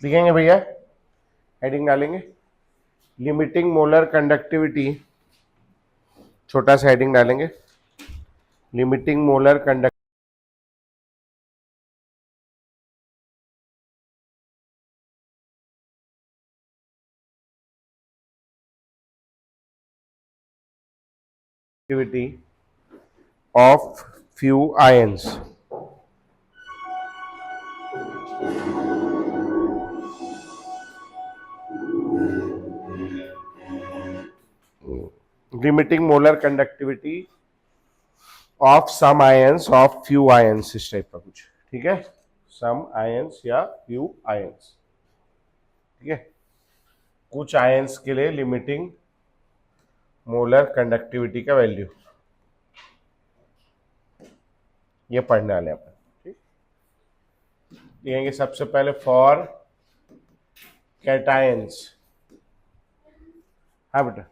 लिखेंगे भैया, हेडिंग डालेंगे लिमिटिंग मोलर कंडक्टिविटी, छोटा सा हेडिंग डालेंगे limiting molar conductivity of few ions. Limiting molar conductivity of some ions of few ions, इस टाइप का कुछ, ठीक है, सम आयंस या फ्यू आयंस, ठीक है, कुछ आयंस के लिए लिमिटिंग मोलर कंडक्टिविटी का वैल्यू, ये पढ़ने वाले अपन, ठीक। लिखेंगे सबसे पहले फॉर कैटायंस, हाँ बेटा,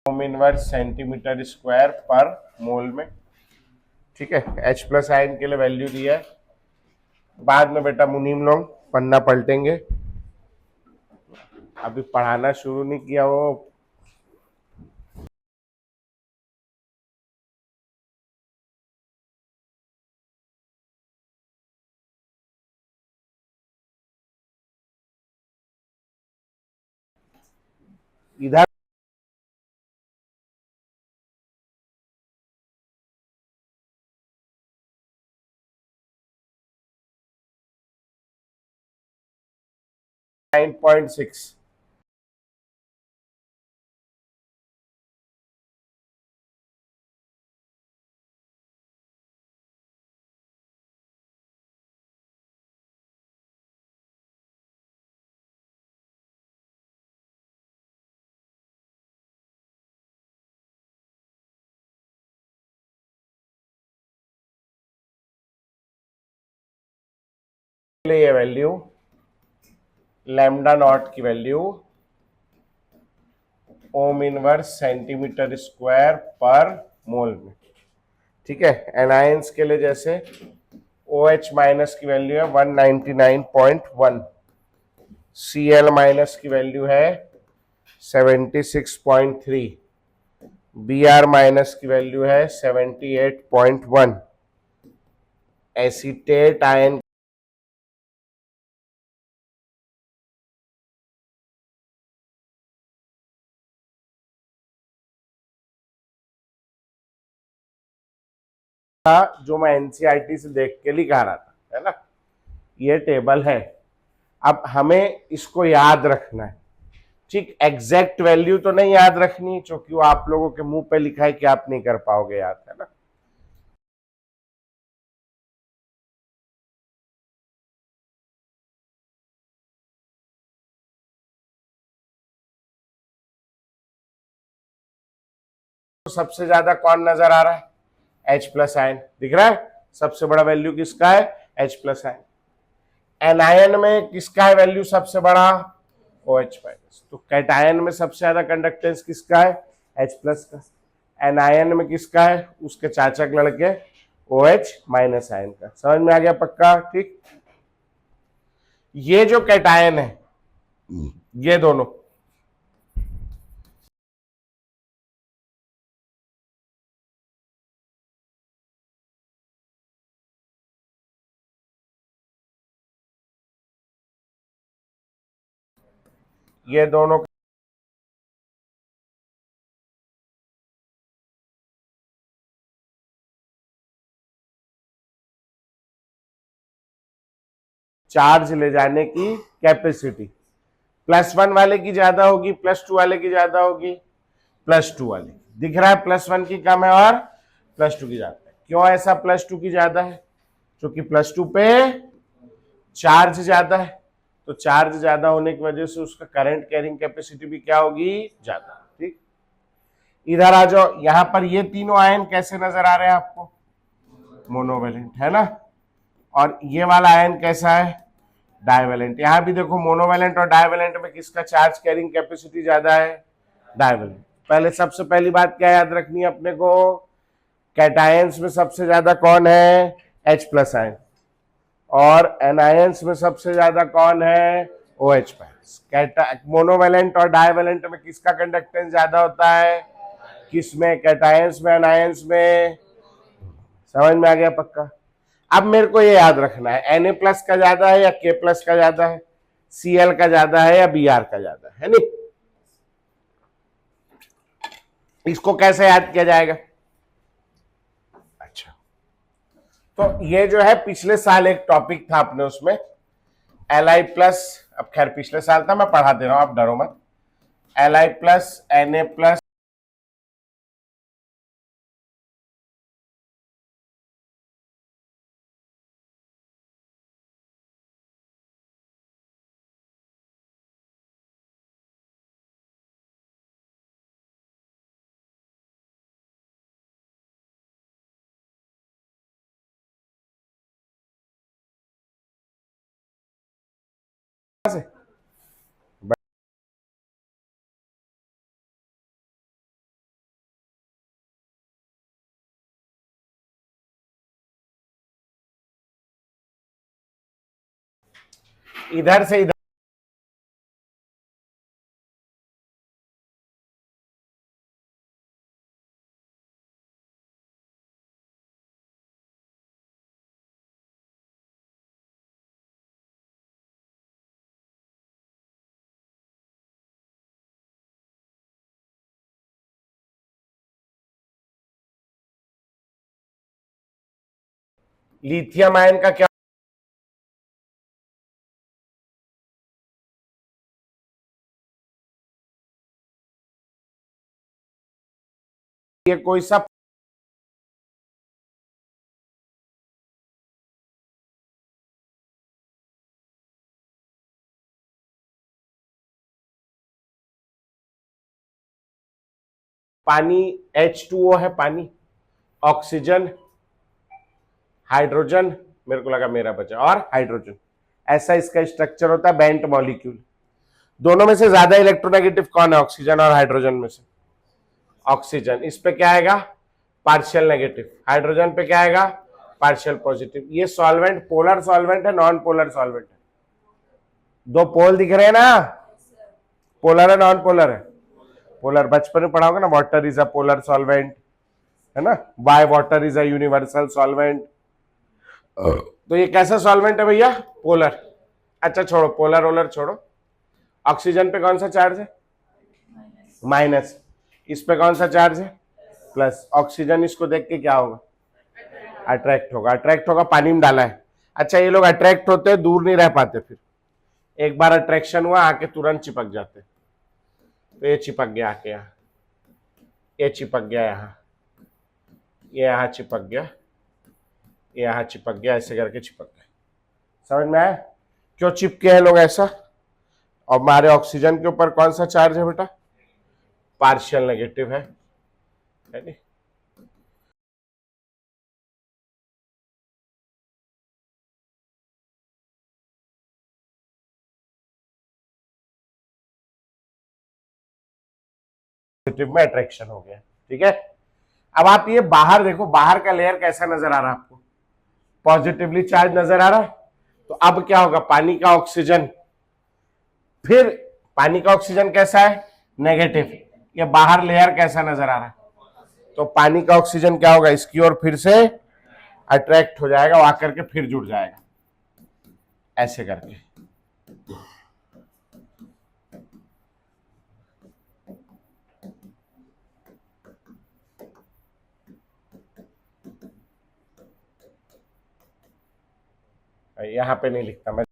ओम इनवर्स सेंटीमीटर स्क्वायर पर मोल में, ठीक है। H प्लस आयन के लिए वैल्यू दिया है, बाद में बेटा मुनीम लोग पन्ना पलटेंगे, अभी पढ़ाना शुरू नहीं किया वो। इधर नाइन पॉइंट सिक्स, ये वैल्यू लैम्डा नॉट की value ohm inverse centimetre square पर मोल में, ठीक है। एनायंस के लिए जैसे OH माइनस की वैल्यू है 199.1, Cl माइनस की वैल्यू है 76.3, Br माइनस की वैल्यू है 78.1, एसीटेट आयन था जो मैं एनसीईआरटी से देख के लिखा रहा था, है ना, ये टेबल है। अब हमें इसको याद रखना है, ठीक, एग्जैक्ट वैल्यू तो नहीं याद रखनी क्योंकि वो आप लोगों के मुंह पे लिखा है कि आप नहीं कर पाओगे याद, है ना। तो सबसे ज्यादा कौन नजर आ रहा है? H प्लस आयन दिख रहा है, सबसे बड़ा वैल्यू किसका है? H plus ion. एनायन में किसका है वैल्यू सबसे बड़ा? OH minus. तो कैटायन में सबसे ज्यादा कंडक्टेंस किसका है? H प्लस का। एनायन में किसका है? उसके चाचा के लड़के OH माइनस आयन का। समझ में आ गया पक्का? ठीक। ये जो कैटायन है, ये दोनों, ये दोनों चार्ज ले जाने की कैपेसिटी +1 वाले की ज्यादा होगी, +2 वाले की ज्यादा होगी, +2 वाले। दिख रहा है +1 की कम है और +2 की ज्यादा है। क्यों ऐसा +2 की ज्यादा है? क्योंकि +2 पे चार्ज ज्यादा है, तो चार्ज ज्यादा होने की वजह से उसका करंट कैरिंग कैपेसिटी भी क्या होगी? ज्यादा। ठीक, इधर आ जाओ, यहां पर ये तीनों आयन कैसे नजर आ रहे हैं आपको? मोनोवेलेंट, है ना। और ये वाला आयन कैसा है? डाइवेलेंट। यहां भी देखो मोनोवेलेंट और डाइवेलेंट में किसका चार्ज कैरिंग कैपेसिटी ज्यादा है? डाइवेलेंट। पहले सबसे पहली बात क्या याद रखनी है अपने को? कैटायंस में सबसे ज्यादा कौन है? H plus ion. और एनायंस में सबसे ज्यादा कौन है? OH plus. मोनोवेलेंट और डाइवेलेंट में किसका कंडक्टेंस ज्यादा होता है? किसमें? कैटायंस में, एनायंस में। समझ में आ गया पक्का? अब मेरे को ये याद रखना है Na प्लस का ज्यादा है या K प्लस का ज्यादा है, Cl का ज्यादा है या Br का ज्यादा है नहीं? इसको कैसे याद किया जाएगा? अच्छा, तो ये जो है पिछले साल एक टॉपिक था अपने उसमें Li प्लस, अब खैर पिछले साल था, मैं पढ़ा दे रहा हूं, आप डरो मत। Li प्लस Na प्लस से इधर से इधर लिथियम आयन का क्या? ये कोई सा पानी H2O है, पानी, ऑक्सीजन, हाइड्रोजन, मेरे को लगा मेरा बचा, और हाइड्रोजन। ऐसा इसका स्ट्रक्चर होता है, बेंट मॉलिक्यूल। दोनों में से ज्यादा इलेक्ट्रोनेगेटिव कौन है ऑक्सीजन और हाइड्रोजन में से? ऑक्सीजन। इस पे क्या आएगा? Partial negative. हाइड्रोजन पे क्या आएगा? Partial positive. ये सॉल्वेंट पोलर सॉल्वेंट है, नॉन पोलर सॉल्वेंट है? दो पोल दिख रहे हैं ना, पोलर है नॉन पोलर है? पोलर बचपन में पढ़ाओगे ना, water is a polar solvent, है ना? Y water is a universal solvent. तो ये कैसा सॉल्वेंट है भैया? पोलर। अच्छा छोड़ो, पोलर ओलर छोड़ो। ऑक्सीजन पे कौन सा चार्ज है? माइनस। इस पे कौन सा चार्ज है? प्लस। ऑक्सीजन इसको देख के क्या होगा? अट्रैक्ट होगा। अट्रैक्ट होगा, पानी में डाला है। अच्छा, ये लोग अट्रैक्ट होते हैं, दूर नहीं रह पाते, फिर एक बार अट्रैक्शन हुआ आके तुरंत चिपक जाते। तो ये चिपक गया आके यहाँ, ये चिपक गया यहाँ, ये यहाँ चिपक गया, ये यहाँ चिपक गया, ऐसे करके चिपक गया। समझ में आया क्यों चिपके हैं लोग ऐसा? और हमारे ऑक्सीजन के ऊपर कौन सा चार्ज है बेटा? पार्शियल नेगेटिव है नहीं? पॉजिटिव में अट्रैक्शन हो गया। ठीक है, अब आप ये बाहर देखो, बाहर का लेयर कैसा नजर आ रहा है आपको? पॉजिटिवली चार्ज नजर आ रहा है। तो अब क्या होगा? पानी का ऑक्सीजन, फिर पानी का ऑक्सीजन कैसा है? नेगेटिव। ये बाहर लेयर कैसा नजर आ रहा है? तो पानी का ऑक्सीजन क्या होगा? इसकी ओर फिर से अट्रैक्ट हो जाएगा, आकर के फिर जुड़ जाएगा, ऐसे करके। यहां पे नहीं लिखता मैं।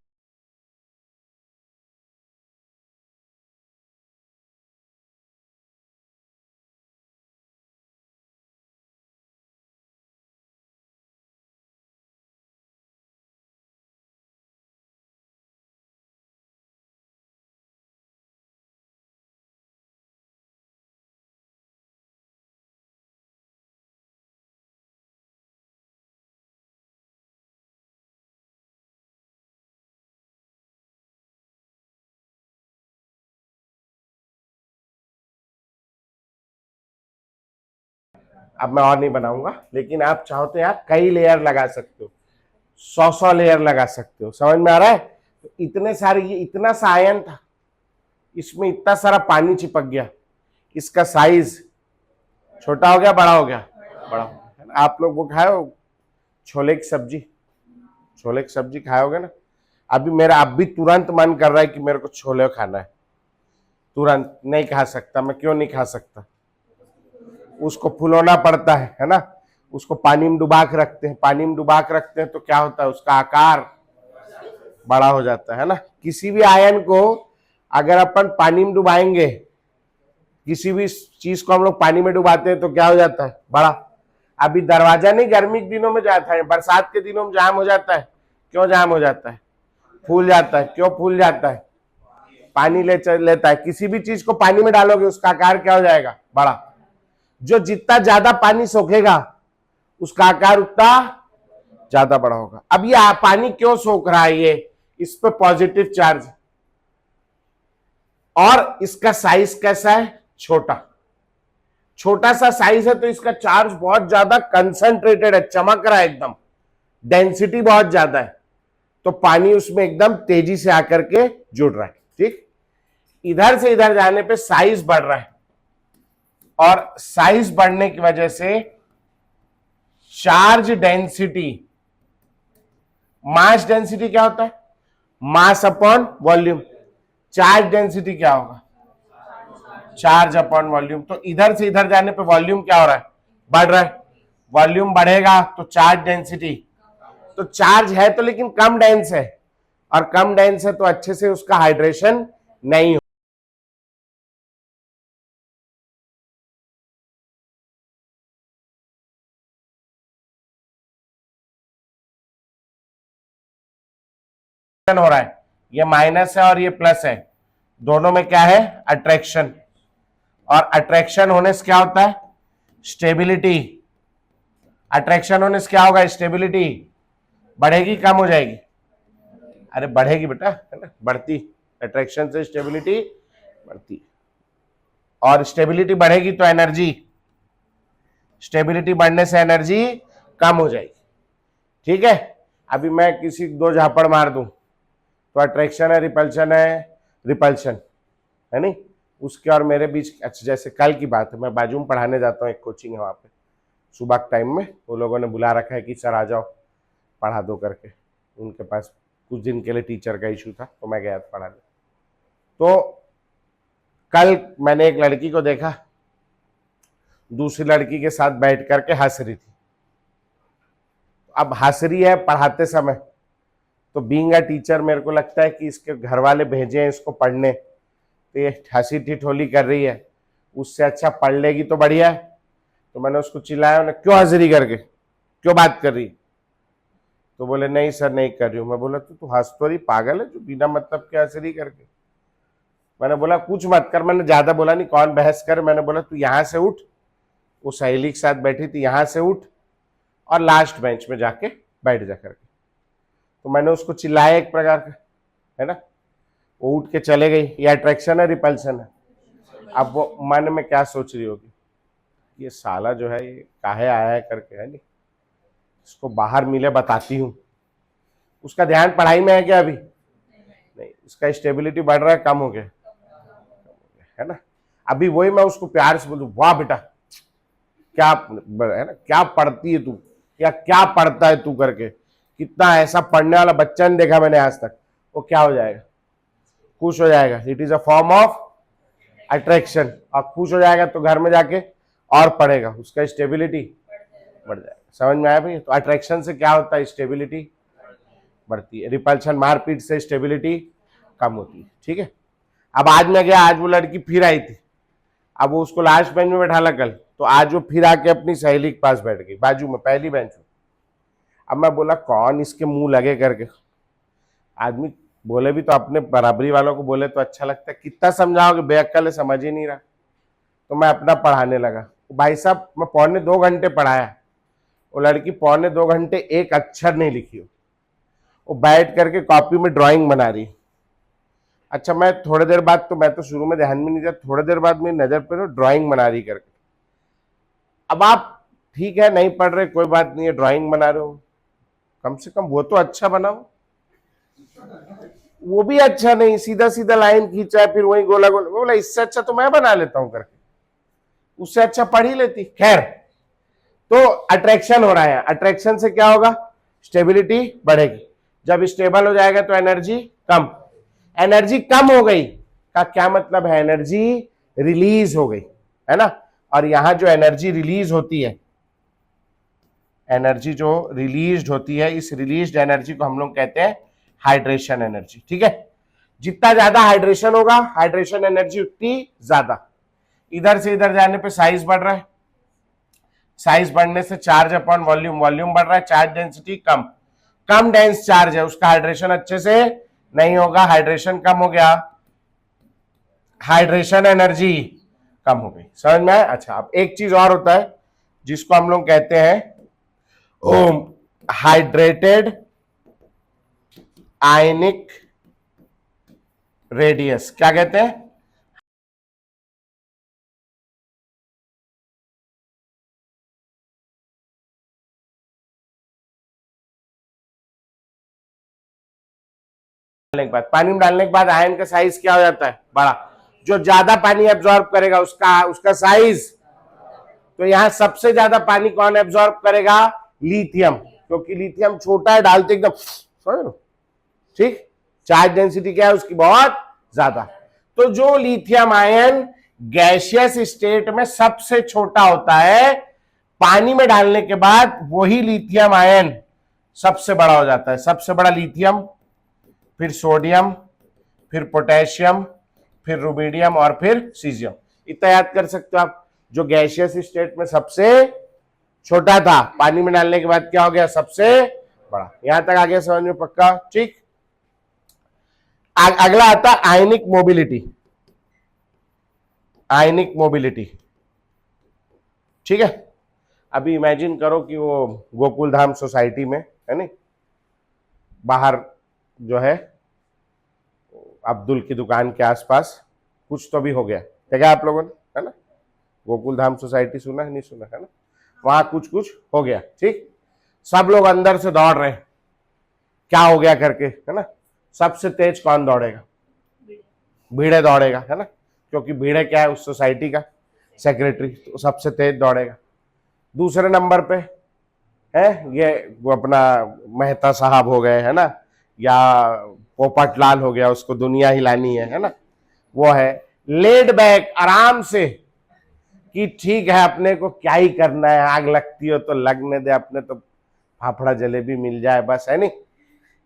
अब मैं और नहीं बनाऊंगा, लेकिन आप चाहो तो यहाँ कई लेयर लगा सकते हो, 100 लेयर लगा सकते हो। समझ में आ रहा है? तो इतने सारे, ये इतना सा आयन था, इसमें इतना सारा पानी चिपक गया, इसका साइज छोटा हो गया, बड़ा हो गया, बड़ा हो गया। आप लोग वो खाए हो छोले की सब्जी? छोले की सब्जी खाए होगे ना? अभी मेरा अब भी तुरंत मन कर रहा है कि मेरे को छोले खाना है, तुरंत। नहीं खा सकता मैं। क्यों नहीं खा सकता? उसको फुलौना पड़ता है ना? उसको पानी में डुबा के रखते हैं, पानी में डुबा के रखते हैं तो क्या होता है, उसका आकार बड़ा हो जाता है ना? किसी भी आयन को अगर अपन पानी में डुबाएंगे, किसी भी चीज को हम लोग पानी में डुबाते हैं तो क्या हो जाता है, बड़ा। अभी दरवाजा नहीं गर्मी के दिनों में जाता है, बरसात के दिनों में जाम हो जाता है। क्यों जाम हो जाता है? फूल जाता है। क्यों फूल जाता है? पानी लेता है। किसी भी चीज को पानी में डालोगे उसका आकार क्या हो जाएगा, बड़ा। जो जितना ज्यादा पानी सोखेगा उसका आकार उतना ज्यादा बड़ा होगा। अब ये पानी क्यों सोख रहा है? ये इस पे पॉजिटिव चार्ज, और इसका साइज कैसा है, छोटा। छोटा सा साइज है तो इसका चार्ज बहुत ज्यादा कंसंट्रेटेड है, चमक रहा है एकदम, डेंसिटी बहुत ज्यादा है, तो पानी उसमें एकदम तेजी से आकर के जुड़ रहा है। ठीक, इधर से इधर जाने पे साइज बढ़ रहा है, और साइज बढ़ने की वजह से चार्ज डेंसिटी, मास डेंसिटी क्या होता है, mass upon volume. Charge density क्या होगा, चार्ज अपॉन वॉल्यूम। तो इधर से इधर जाने पे वॉल्यूम क्या हो रहा है, बढ़ रहा है। वॉल्यूम बढ़ेगा तो चार्ज डेंसिटी, तो चार्ज है तो लेकिन कम डेंस है, और कम डेंस है तो अच्छे से उसका हाइड्रेशन नहीं हो। हो रहा है, ये माइनस है और ये प्लस है, दोनों में क्या है, अट्रैक्शन। और अट्रैक्शन होने से क्या होता है, स्टेबिलिटी। अट्रैक्शन होने से क्या होगा, स्टेबिलिटी बढ़ेगी, कम हो जाएगी? अरे बढ़ेगी बेटा, है ना, बढ़ती। अट्रैक्शन से स्टेबिलिटी बढ़ती, और स्टेबिलिटी बढ़ेगी तो एनर्जी, स्टेबिलिटी बढ़ने से एनर्जी कम हो जाएगी। ठीक है, अभी मैं किसी दो झापड़ मार दूं तो अट्रैक्शन है, रिपल्शन है, रिपल्शन है नहीं, उसके और मेरे बीच। अच्छा, जैसे कल की बात है, मैं बाजू में पढ़ाने जाता हूँ, एक कोचिंग है वहाँ पे, सुबह के टाइम में वो लोगों ने बुला रखा है कि सर आ जाओ पढ़ा दो करके। उनके पास कुछ दिन के लिए टीचर का इशू था तो मैं गया था पढ़ाने। तो कल मैंने एक लड़की को देखा दूसरी लड़की के साथ बैठ करके हंस रही थी। अब हंस रही है पढ़ाते समय, तो बीइंग अ टीचर मेरे को लगता है कि इसके घर वाले भेजे हैं इसको पढ़ने, तो ये हंसी ठिठोली कर रही है, उससे अच्छा पढ़ लेगी तो बढ़िया है। तो मैंने उसको चिल्लाया, उन्हें क्यों हंस रही करके, क्यों बात कर रही? तो बोले नहीं सर नहीं कर रही हूँ। मैं बोला तू हंस तो रही, पागल है जो बिना मतलब के हंस रही करके। मैंने बोला कुछ मत कर, मैंने ज्यादा बोला नहीं, कौन बहस कर। मैंने बोला तू यहाँ से उठ, वो सहेली के साथ बैठी थी, यहाँ से उठ और लास्ट बेंच में जाके बैठ जा करके। तो मैंने उसको चिल्लाया एक प्रकार का, है ना, वो उठ के चले गई। ये अट्रैक्शन है, रिपल्शन है? अब वो मन में क्या सोच रही होगी, ये साला जो है ये काहे आया है करके, है नहीं, इसको बाहर मिले बताती हूँ। उसका ध्यान पढ़ाई में है क्या अभी? नहीं, इसका स्टेबिलिटी बढ़ रहा है, कम हो गया, है ना। अभी वही मैं उसको प्यार से बोलूं, वाह बेटा क्या है ना, क्या पढ़ती है तू, या क्या पढ़ता है तू करके, कितना ऐसा पढ़ने वाला बच्चा नहीं देखा मैंने आज तक। वो क्या हो जाएगा, खुश हो जाएगा। It is a form of attraction. और खुश हो जाएगा तो घर में जाके और पढ़ेगा, उसका स्टेबिलिटी बढ़ जाएगा। समझ में आया भाई? तो अट्रैक्शन से क्या होता है, स्टेबिलिटी बढ़ती है, रिपल्शन मारपीट से स्टेबिलिटी कम होती है। ठीक है, अब आज मैं गया, आज वो लड़की फिर आई थी, अब वो उसको लास्ट बेंच में बैठाला कल, तो आज वो फिर आके अपनी सहेली के पास बैठ गई बाजू में, पहली बेंच में। अब मैं बोला कौन इसके मुंह लगे करके, आदमी बोले भी तो अपने बराबरी वालों को बोले तो अच्छा लगता है, कितना समझाओगे, बेअक्कल है, समझ ही नहीं रहा। तो मैं अपना पढ़ाने लगा। भाई साहब मैं 1.25 घंटे पढ़ाया, वो लड़की 1.25 घंटे एक अक्षर नहीं लिखी, वो बैठ करके कॉपी में ड्राइंग बना रही। अच्छा, मैं थोड़ी देर बाद, तो मैं तो शुरू में ध्यान में नहीं दिया, थोड़ी देर बाद मेरी नजर पे ड्राइंग बना रही करके, अब आप ठीक है नहीं पढ़ रहे कोई बात नहीं है, ड्राइंग बना रहे हो, कम से कम वो तो अच्छा बनाओ। वो भी अच्छा नहीं, सीधा सीधा लाइन खींचा है फिर वही गोला गोला, बोला इससे अच्छा तो मैं बना लेता हूं करके, उससे अच्छा पढ़ ही लेती। खैर, तो अट्रैक्शन हो रहा है, अट्रैक्शन से क्या होगा, स्टेबिलिटी बढ़ेगी। जब स्टेबल हो जाएगा तो एनर्जी कम, एनर्जी कम हो गई का क्या मतलब है, एनर्जी रिलीज हो गई, है ना। और यहां जो एनर्जी रिलीज होती है, एनर्जी जो रिलीज होती है, इस रिलीज्ड एनर्जी को हम लोग कहते हैं हाइड्रेशन एनर्जी। ठीक है, जितना ज्यादा हाइड्रेशन होगा, हाइड्रेशन एनर्जी उतनी ज्यादा। इधर से इधर जाने पे साइज बढ़ रहा है, साइज बढ़ने से चार्ज अपॉन वॉल्यूम, वॉल्यूम बढ़ रहा है, चार्ज डेंसिटी कम, कम डेंस चार्ज है, उसका हाइड्रेशन अच्छे से नहीं होगा, हाइड्रेशन कम हो गया, हाइड्रेशन एनर्जी कम हो गई। समझ में आया? अच्छा, अब एक चीज और होता है जिसको हम लोग कहते हैं हाइड्रेटेड आयनिक रेडियस। क्या कहते हैं? पानी में डालने के बाद आयन का साइज क्या हो जाता है, बड़ा। जो ज्यादा पानी एब्जॉर्ब करेगा उसका साइज, तो यहां सबसे ज्यादा पानी कौन एब्जॉर्ब करेगा, लिथियम, क्योंकि लिथियम छोटा है, डालते एकदम, समझ लो, ठीक। चार्ज डेंसिटी क्या है उसकी, बहुत ज्यादा। तो जो लिथियम आयन गैसियस स्टेट में सबसे छोटा होता है, पानी में डालने के बाद वही लिथियम आयन सबसे बड़ा हो जाता है। सबसे बड़ा लिथियम, फिर सोडियम, फिर पोटेशियम, फिर रुबिडियम और फिर सीजियम। इतना याद कर सकते हो आप। जो गैसियस स्टेट में सबसे छोटा था, पानी में डालने के बाद क्या हो गया, सबसे बड़ा। यहां तक आगे समझ में पक्का? ठीक। अगला आता आयनिक मोबिलिटी, आयनिक मोबिलिटी। ठीक है, अभी इमेजिन करो कि वो गोकुल धाम सोसाइटी में है नहीं, बाहर जो है अब्दुल की दुकान के आसपास कुछ तो भी हो गया, देखा आप लोगों ने, है ना। गोकुल धाम सोसाइटी सुना है, नहीं सुना है ना, वहां कुछ कुछ हो गया। ठीक, सब लोग अंदर से दौड़ रहे हैं, क्या हो गया करके, है ना। सबसे तेज कौन दौड़ेगा, भीड़े दौड़ेगा, है ना, क्योंकि भीड़े क्या है उस सोसाइटी का सेक्रेटरी, तो सबसे तेज दौड़ेगा। दूसरे नंबर पे है ये वो अपना मेहता साहब हो गए, है ना, या पोपटलाल हो गया, उसको दुनिया हिलानी है ना, वो है लेड बैक, आराम से, कि ठीक है अपने को क्या ही करना है, आग लगती हो तो लगने दे, अपने तो फाफड़ा जलेबी मिल जाए बस, है नहीं।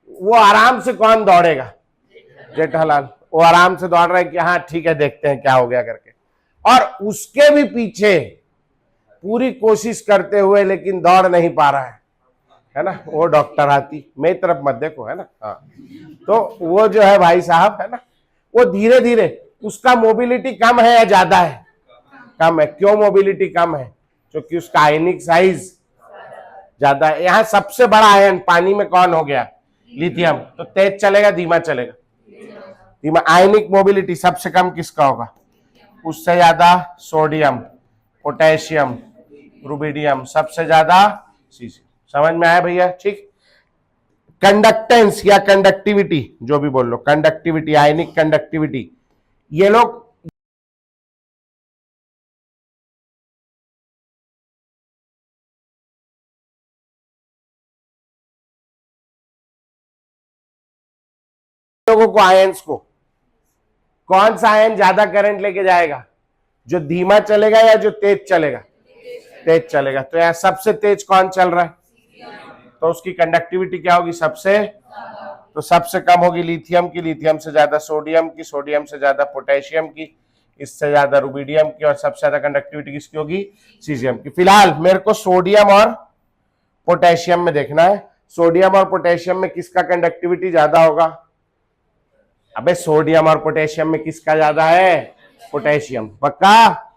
वो आराम से कौन दौड़ेगा, जेठालाल, वो आराम से दौड़ रहा है कि हाँ ठीक है देखते हैं क्या हो गया करके। और उसके भी पीछे पूरी कोशिश करते हुए लेकिन दौड़ नहीं पा रहा है ना, वो डॉक्टर हाथी, मेरी तरफ मत देखो, है ना। हाँ, तो वो जो है भाई साहब, है ना, वो धीरे धीरे, उसका मोबिलिटी कम है या ज्यादा है, कम है। क्यों मोबिलिटी कम है, क्योंकि उसका आयनिक साइज ज्यादा है। यहां सबसे बड़ा आयन पानी में कौन हो गया, लिथियम, तो तेज चलेगा धीमा चलेगा, धीमा। आयनिक मोबिलिटी सबसे कम किसका होगा, उससे ज्यादा सोडियम, पोटेशियम, रुबिडियम, सबसे ज्यादा सीजियम। समझ में आया भैया? ठीक। कंडक्टेंस या कंडक्टिविटी, जो भी बोल लो, कंडक्टिविटी, आयनिक कंडक्टिविटी, ये लोग लोगों को, आयंस को, कौन सा आयन ज्यादा करंट लेके जाएगा, जो धीमा चलेगा या जो तेज चलेगा, तेज चलेगा। तो यार सबसे तेज कौन चल रहा है, तो उसकी कंडक्टिविटी क्या होगी, सबसे, तो सबसे कम होगी लिथियम की, लिथियम से ज्यादा सोडियम की, सोडियम से ज्यादा पोटेशियम की, इससे ज्यादा रुबिडियम की, और सबसे ज्यादा कंडक्टिविटी किसकी होगी, सीजियम की। फिलहाल मेरे को सोडियम और पोटेशियम में देखना है, सोडियम और पोटेशियम में किसका कंडक्टिविटी ज्यादा होगा। अबे सोडियम और पोटेशियम में किसका ज्यादा है, पोटेशियम, पक्का।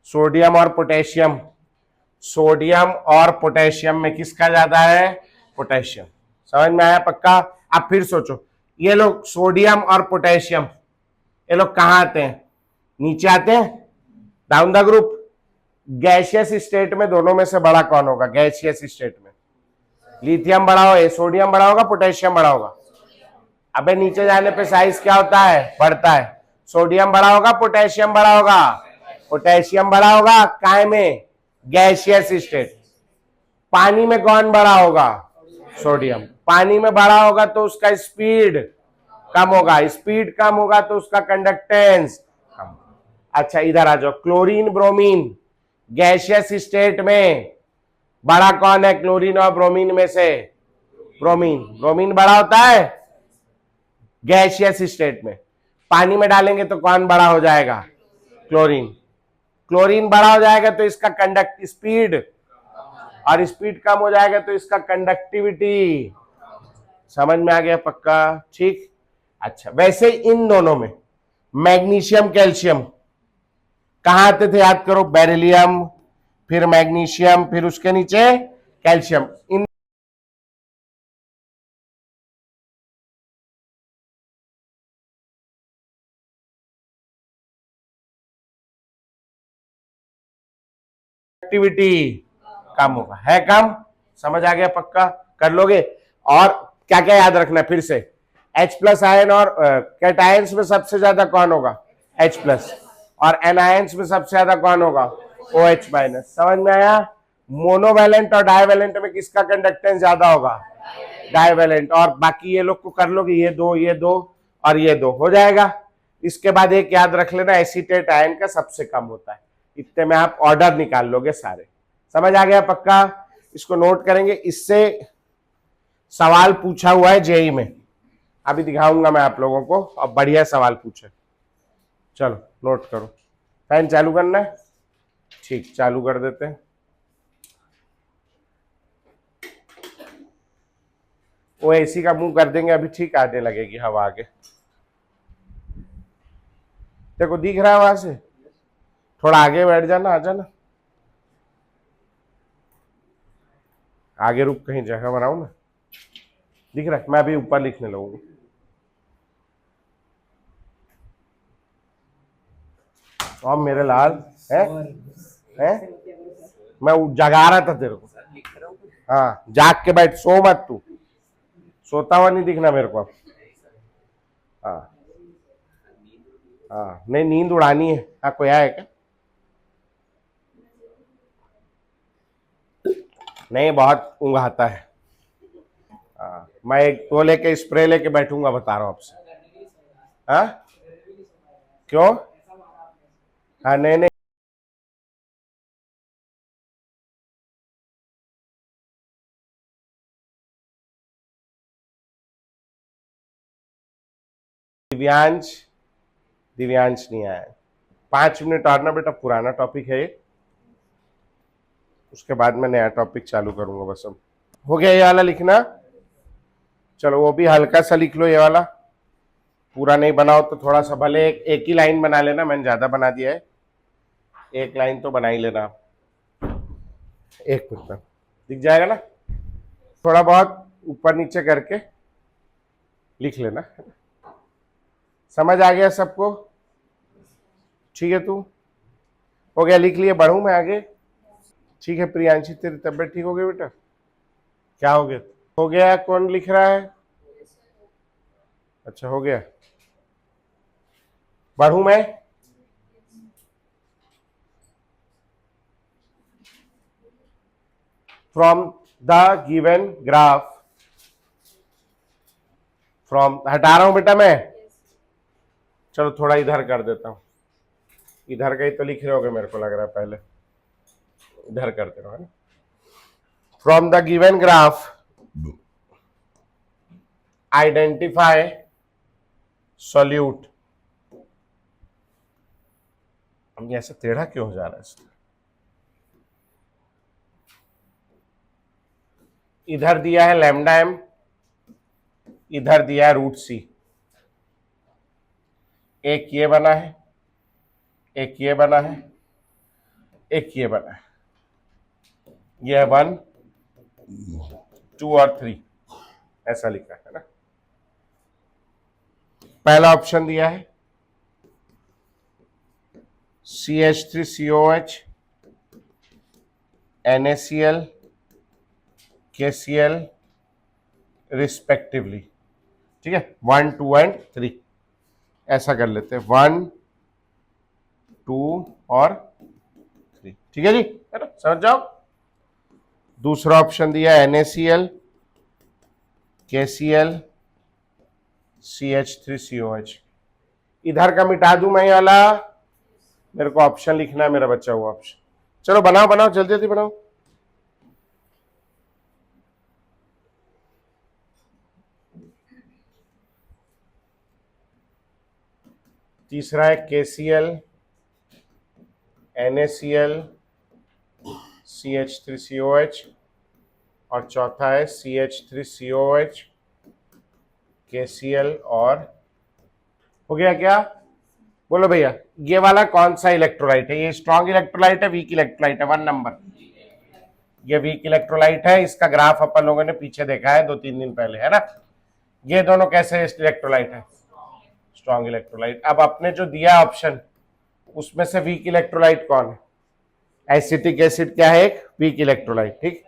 सोडियम और पोटेशियम, सोडियम और पोटेशियम में किसका ज्यादा है, पोटेशियम। समझ में आया पक्का? अब फिर सोचो, ये लोग सोडियम और पोटेशियम, ये लोग कहां आते हैं, नीचे आते हैं, down the group, gaseous state में दोनों में से बड़ा कौन होगा? गैसियस स्टेट में लिथियम बड़ा होगा, सोडियम बड़ा होगा, पोटेशियम बड़ा होगा? अबे नीचे जाने पे साइज क्या होता है? बढ़ता है। सोडियम बड़ा होगा, पोटेशियम बड़ा होगा? पोटेशियम बड़ा होगा। काय में? Gaseous state. पानी में कौन बड़ा होगा? सोडियम। पानी में बड़ा होगा तो उसका स्पीड कम होगा, स्पीड कम होगा तो उसका कंडक्टेंस कम। अच्छा इधर आ जाओ, क्लोरीन ब्रोमीन गैसियस स्टेट में बड़ा कौन है? क्लोरीन और ब्रोमीन में से ब्रोमीन। ब्रोमीन बड़ा होता है गैसियस स्टेट में। पानी में डालेंगे तो कौन बड़ा हो जाएगा? क्लोरीन। क्लोरीन बड़ा हो जाएगा तो इसका कंडक्ट स्पीड, और स्पीड कम हो जाएगा तो इसका कंडक्टिविटी। समझ में आ गया? पक्का? ठीक। अच्छा वैसे इन दोनों में मैग्नीशियम कैल्शियम कहां आते थे? याद करो, बेरिलियम, फिर मैग्नीशियम, फिर उसके नीचे कैल्शियम। इन एक्टिविटी कम होगा, है कम। समझ आ गया? पक्का? कर लोगे? और क्या क्या याद रखना है फिर से? H प्लस आयन और कैटायंस में सबसे ज्यादा कौन होगा? H plus. और एनायंस में सबसे ज्यादा कौन होगा? OH minus. समझ में आया? मोनोवैलेंट और डाइवैलेंट में किसका कंडक्टेंस ज्यादा होगा? डाइवैलेंट। और बाकी ये लोग को कर लोगे, ये दो, ये दो और ये दो, हो जाएगा। इसके बाद एक याद रख लेना, एसीटेट आयन का सबसे कम होता है। इतने में आप ऑर्डर निकाल लोगे सारे। समझ आ गया? पक्का? इसको नोट करेंगे। इससे सवाल पूछा हुआ है जेई में, अभी दिखाऊंगा मैं आप लोगों को, अब बढ़िया सवाल पूछे। चलो नोट करो। फैन चालू करना है? ठीक, चालू कर देते हैं। वो एसी का मुंह कर देंगे, अभी ठीक आने लगेगी हवा आगे। देखो दिख रहा है वहां से? थोड़ा आगे बैठ जाना, आ जाना आगे, रुक कहीं जगह बनाऊ ना। दिख रहा है? मैं अभी ऊपर लिखने लगूंगा। और मेरे लाल है, है? मैं जगा रहा था तेरे को। हाँ जाग के बैठ, सो मत तू, सोता हुआ नहीं दिखना मेरे को। हाँ हाँ, नहीं नींद उड़ानी है। हाँ कोई आया क्या? नहीं, बहुत ऊँघ आता है। हाँ मैं एक तो लेके स्प्रे लेके बैठूंगा, बता रहा हूँ आपसे। हाँ क्यों? हाँ नहीं नहीं, दिव्यांश, दिव्यांश नहीं आया। 5 मिनट और ना बेटा, पुराना टॉपिक है ये, उसके बाद मैं नया टॉपिक चालू करूंगा बस। अब हो गया ये वाला लिखना? चलो वो भी हल्का सा लिख लो ये वाला। पूरा नहीं बनाओ तो थोड़ा सा, भले एक ही लाइन बना लेना, मैंने ज्यादा बना दिया है, एक लाइन तो बना ही लेना आप। एक मिनट में दिख जाएगा ना? थोड़ा बहुत ऊपर नीचे करके लिख लेना। समझ आ गया सबको? ठीक है, तू हो गया, लिख लिए, बढ़ू मैं आगे? ठीक है प्रियांशी, तेरी तबीयत ठीक हो गई बेटा? क्या हो गया? हो गया? कौन लिख रहा है? अच्छा हो गया, बढ़ू मैं? From the given graph, from हटा रहा हूं बेटा मैं। चलो थोड़ा इधर कर देता हूं, इधर का ही तो लिख रहे होगे मेरे को लग रहा है, पहले इधर करते रहो, है ना? From the given graph identify solute. ये ऐसा टेढ़ा क्यों हो जा रहा है? इधर दिया है लैम्डा एम, इधर दिया है रूट सी। एक ये बना है, एक ये बना है, एक ये बना है। ये है 1, 2 और 3, ऐसा लिखा है ना? पहला ऑप्शन दिया है CH3COH NaCl, KCl रिस्पेक्टिवली। ठीक है, 1, 2 एंड 3 ऐसा कर लेते हैं, 1, 2 और 3। ठीक है जी, है ना, समझ जाओ। दूसरा ऑप्शन दिया NaCl, KCl, CH3COH। इधर का मिटा दूं मैं ये वाला, मेरे को ऑप्शन लिखना है, मेरा बच्चा हुआ ऑप्शन। चलो बनाओ बनाओ, जल्दी जल्दी बनाओ। तीसरा है KCl, NaCl, CH3COH, और चौथा है CH3COH, KCl। और हो गया क्या, बोलो भैया, ये वाला कौन सा इलेक्ट्रोलाइट है? ये स्ट्रॉन्ग इलेक्ट्रोलाइट है, वीक इलेक्ट्रोलाइट है? 1 नंबर, ये वीक इलेक्ट्रोलाइट है। इसका ग्राफ अपन लोगों ने पीछे देखा है 2-3 दिन पहले, है ना। ये दोनों कैसे इलेक्ट्रोलाइट है? Strong electrolyte. अब आपने जो दिया ऑप्शन, उसमें से वीक इलेक्ट्रोलाइट कौन है? एसिटिक एसिड क्या है? एक वीक इलेक्ट्रोलाइट। ठीक,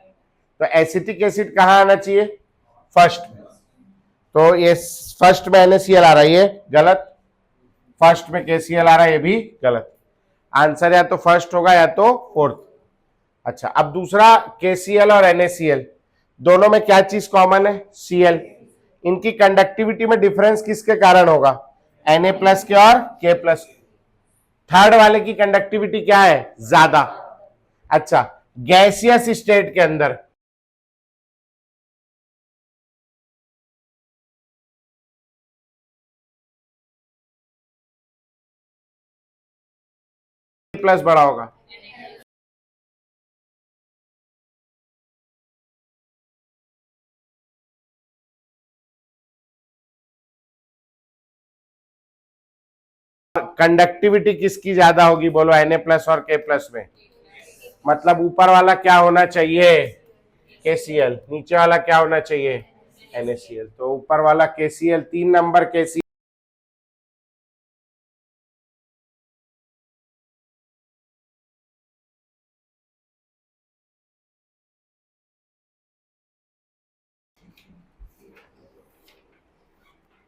तो एसिटिक एसिड कहाँ आना चाहिए? फर्स्ट में। तो ये फर्स्ट में NaCl आ रहा है, ये गलत। फर्स्ट में KCl आ रहा है, ये भी गलत। आंसर या तो फर्स्ट होगा या तो फोर्थ। अच्छा, अब दूसरा, KCl और NaCl दोनों में क्या चीज कॉमन है? Cl। इनकी कंडक्टिविटी में डिफरेंस किसके कारण होगा? Na प्लस के और K प्लस। थर्ड वाले की कंडक्टिविटी क्या है? ज्यादा। अच्छा, गैसियस स्टेट के अंदर प्लस बड़ा होगा। कंडक्टिविटी किसकी ज्यादा होगी? बोलो, Na प्लस और K प्लस में। मतलब ऊपर वाला क्या होना चाहिए? KCl। नीचे वाला क्या होना चाहिए? NaCl। तो ऊपर वाला KCl, 3 नंबर KCl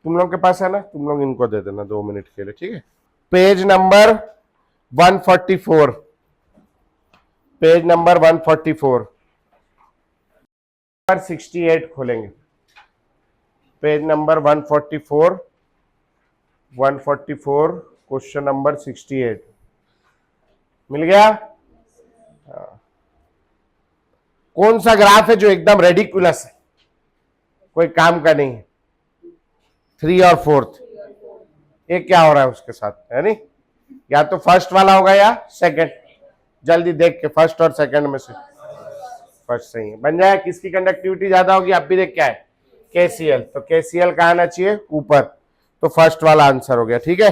तुम लोग के पास है ना, तुम लोग इनको दे देना 2 मिनट के लिए, ठीक है। पेज नंबर 144, पेज नंबर 144, 68 खोलेंगे। पेज नंबर 144, 144, क्वेश्चन नंबर 68 मिल गया। कौन सा ग्राफ है जो एकदम रेडिकुलस है, कोई काम का नहीं है? 3 और 4, ये क्या हो रहा है उसके साथ, है नहीं? या तो फर्स्ट वाला होगा या सेकंड। जल्दी देख के, फर्स्ट और सेकंड में से फर्स्ट सही है, बन जाए। किसकी कंडक्टिविटी ज्यादा होगी? आप भी देख क्या है? KCl। तो KCl कहाँ आना चाहिए? ऊपर। तो फर्स्ट वाला आंसर हो गया, ठीक है।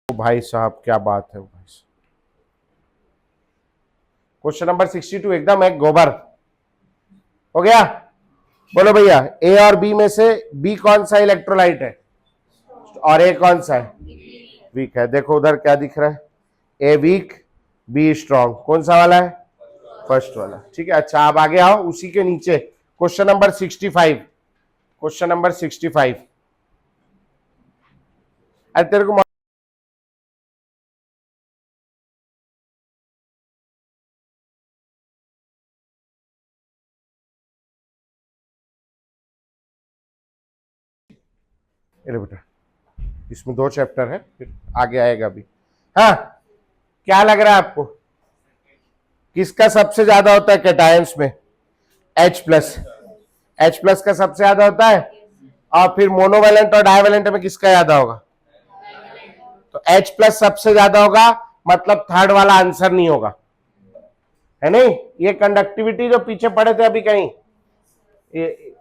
तो भाई साहब क्या बात है भाई साहब। क्वेश्चन नंबर 62 एकदम एक गोबर हो गया। बोलो भैया, ए और बी में से बी कौन सा इलेक्ट्रोलाइट है और ए कौन सा है? वीक है। देखो उधर क्या दिख रहा है, ए वीक, बी स्ट्रॉन्ग। कौन सा वाला है? फर्स्ट वाला। ठीक है। अच्छा, आप आगे आओ, उसी के नीचे क्वेश्चन नंबर 65, क्वेश्चन नंबर 65। अरे तेरे को अरे बेटा, इसमें 2 चैप्टर है, फिर आगे आएगा भी। हाँ, क्या लग रहा है आपको, किसका सबसे ज्यादा होता है कैटायंस में? H plus. H प्लस का सबसे ज्यादा होता है। और फिर मोनोवैलेंट और डाइवैलेंट में किसका ज्यादा होगा? तो H प्लस सबसे ज्यादा होगा, मतलब थर्ड वाला आंसर नहीं होगा, है नहीं? ये कंडक्टिविटी जो पीछे पड़े थे अभी कहीं, ये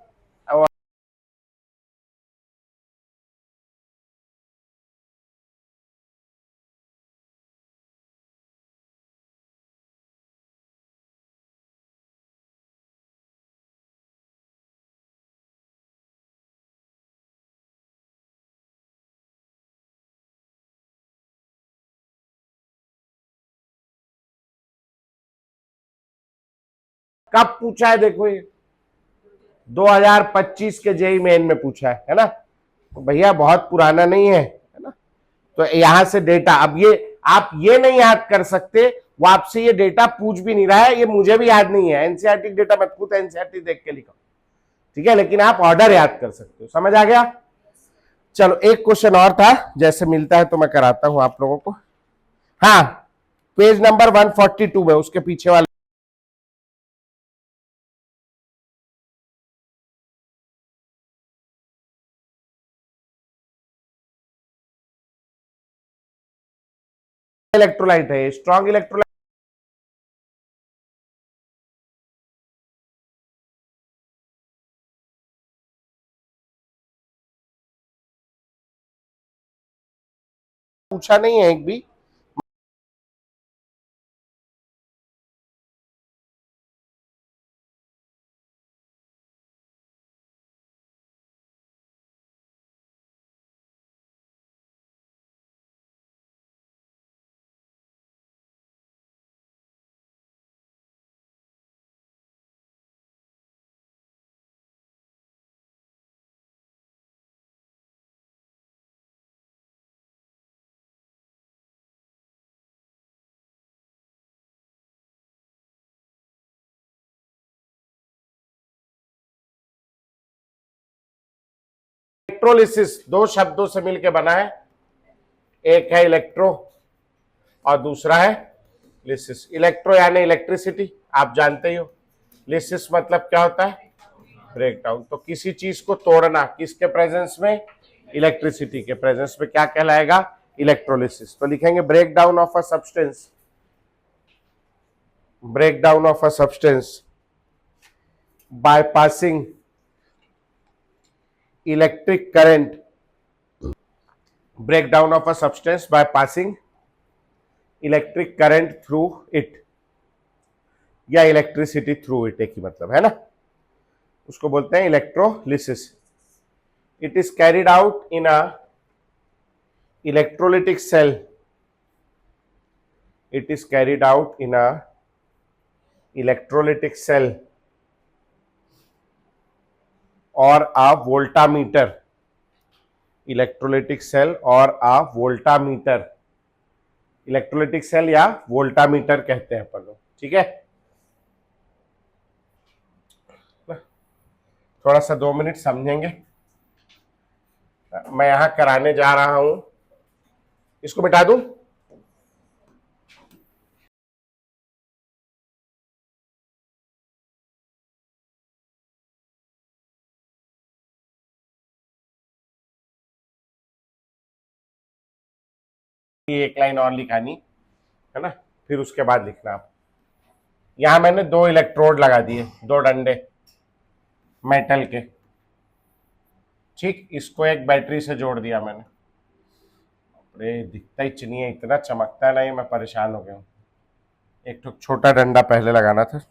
कब पूछा है देखो, ये 2025 के जेई मेन में पूछा है ना, तो भैया बहुत पुराना नहीं है ना। तो यहां से डेटा, अब ये आप ये नहीं याद कर सकते, वो आपसे ये डेटा पूछ भी नहीं रहा है, ये मुझे भी याद नहीं है, एनसीईआरटी डेटा मत खुद एनसीईआरटी देख के लिखो, ठीक है, लेकिन आप ऑर्डर याद कर सकते हो। समझ आ गया? चलो एक क्वेश्चन और था, जैसे मिलता है तो मैं कराता हूं आप लोगों को। हाँ, पेज नंबर 142 में उसके पीछे वाले इलेक्ट्रोलाइट है, स्ट्रॉन्ग इलेक्ट्रोलाइट पूछा नहीं है एक भी। इलेक्ट्रोलिसिस दो शब्दों से मिलकर बना है, एक है इलेक्ट्रो और दूसरा है लिसिस। इलेक्ट्रो यानी इलेक्ट्रिसिटी, आप जानते ही हो। लिसिस मतलब क्या होता है? Break down. तो किसी चीज को तोड़ना, किसके प्रेजेंस में? इलेक्ट्रिसिटी के प्रेजेंस में, क्या कहलाएगा? इलेक्ट्रोलिसिस। तो लिखेंगे break down of a substance, break down of a substance by passing electric current, breakdown of a substance by passing electric current through it, या इलेक्ट्रिसिटी थ्रू इट, एक ही मतलब है ना, उसको बोलते हैं electrolysis. It is carried out in a electrolytic cell, it is carried out in a electrolytic cell or a voltameter, electrolytic cell और आ वोल्टामीटर, इलेक्ट्रोलिटिक सेल या वोल्टामीटर कहते हैं अपन लोग, ठीक है। थोड़ा सा 2 मिनट समझेंगे, मैं यहां कराने जा रहा हूं, इसको मिटा दूं। ये एक लाइन और लिखानी है ना, फिर उसके बाद लिखना आप। यहां मैंने 2 इलेक्ट्रोड लगा दिए, 2 डंडे मेटल के, ठीक। इसको एक बैटरी से जोड़ दिया मैंने। अरे दिखता ही नहीं है, इतना चमकता है ना ये, मैं परेशान हो गया हूँ। एक तो छोटा डंडा पहले लगाना था,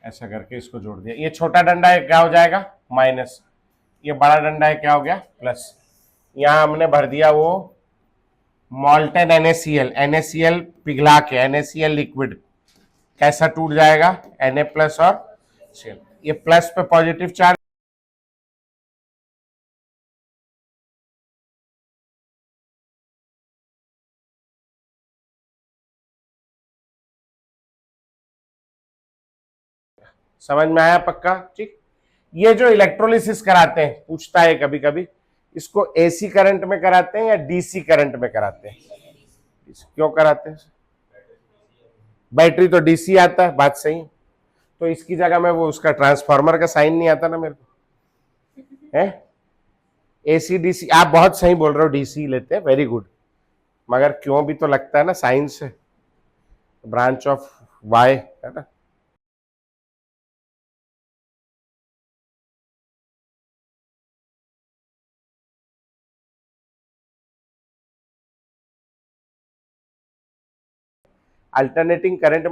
ऐसा करके इसको जोड़ दिया। ये छोटा डंडा है, क्या हो जाएगा? माइनस। ये बड़ा डंडा है, क्या हो गया? प्लस। यहां हमने भर दिया वो मॉल्टन NaCl, NaCl पिघला के, NaCl लिक्विड कैसा टूट जाएगा? Na प्लस और Cl। ये प्लस पे पॉजिटिव चार्ज, समझ में आया? पक्का, ठीक। ये जो इलेक्ट्रोलिसिस कराते हैं, पूछता है कभी कभी, इसको AC करंट में कराते हैं या DC करंट में कराते हैं? क्यों कराते हैं? बैटरी तो DC आता है, बात सही है। तो इसकी जगह में वो उसका ट्रांसफार्मर का साइन नहीं आता ना मेरे को, है? AC DC, आप बहुत सही बोल रहे हो, DC लेते हैं, वेरी गुड। मगर क्यों भी तो लगता है ना, साइंस ब्रांच ऑफ वाई, है ना। अल्टरनेटिंग करंट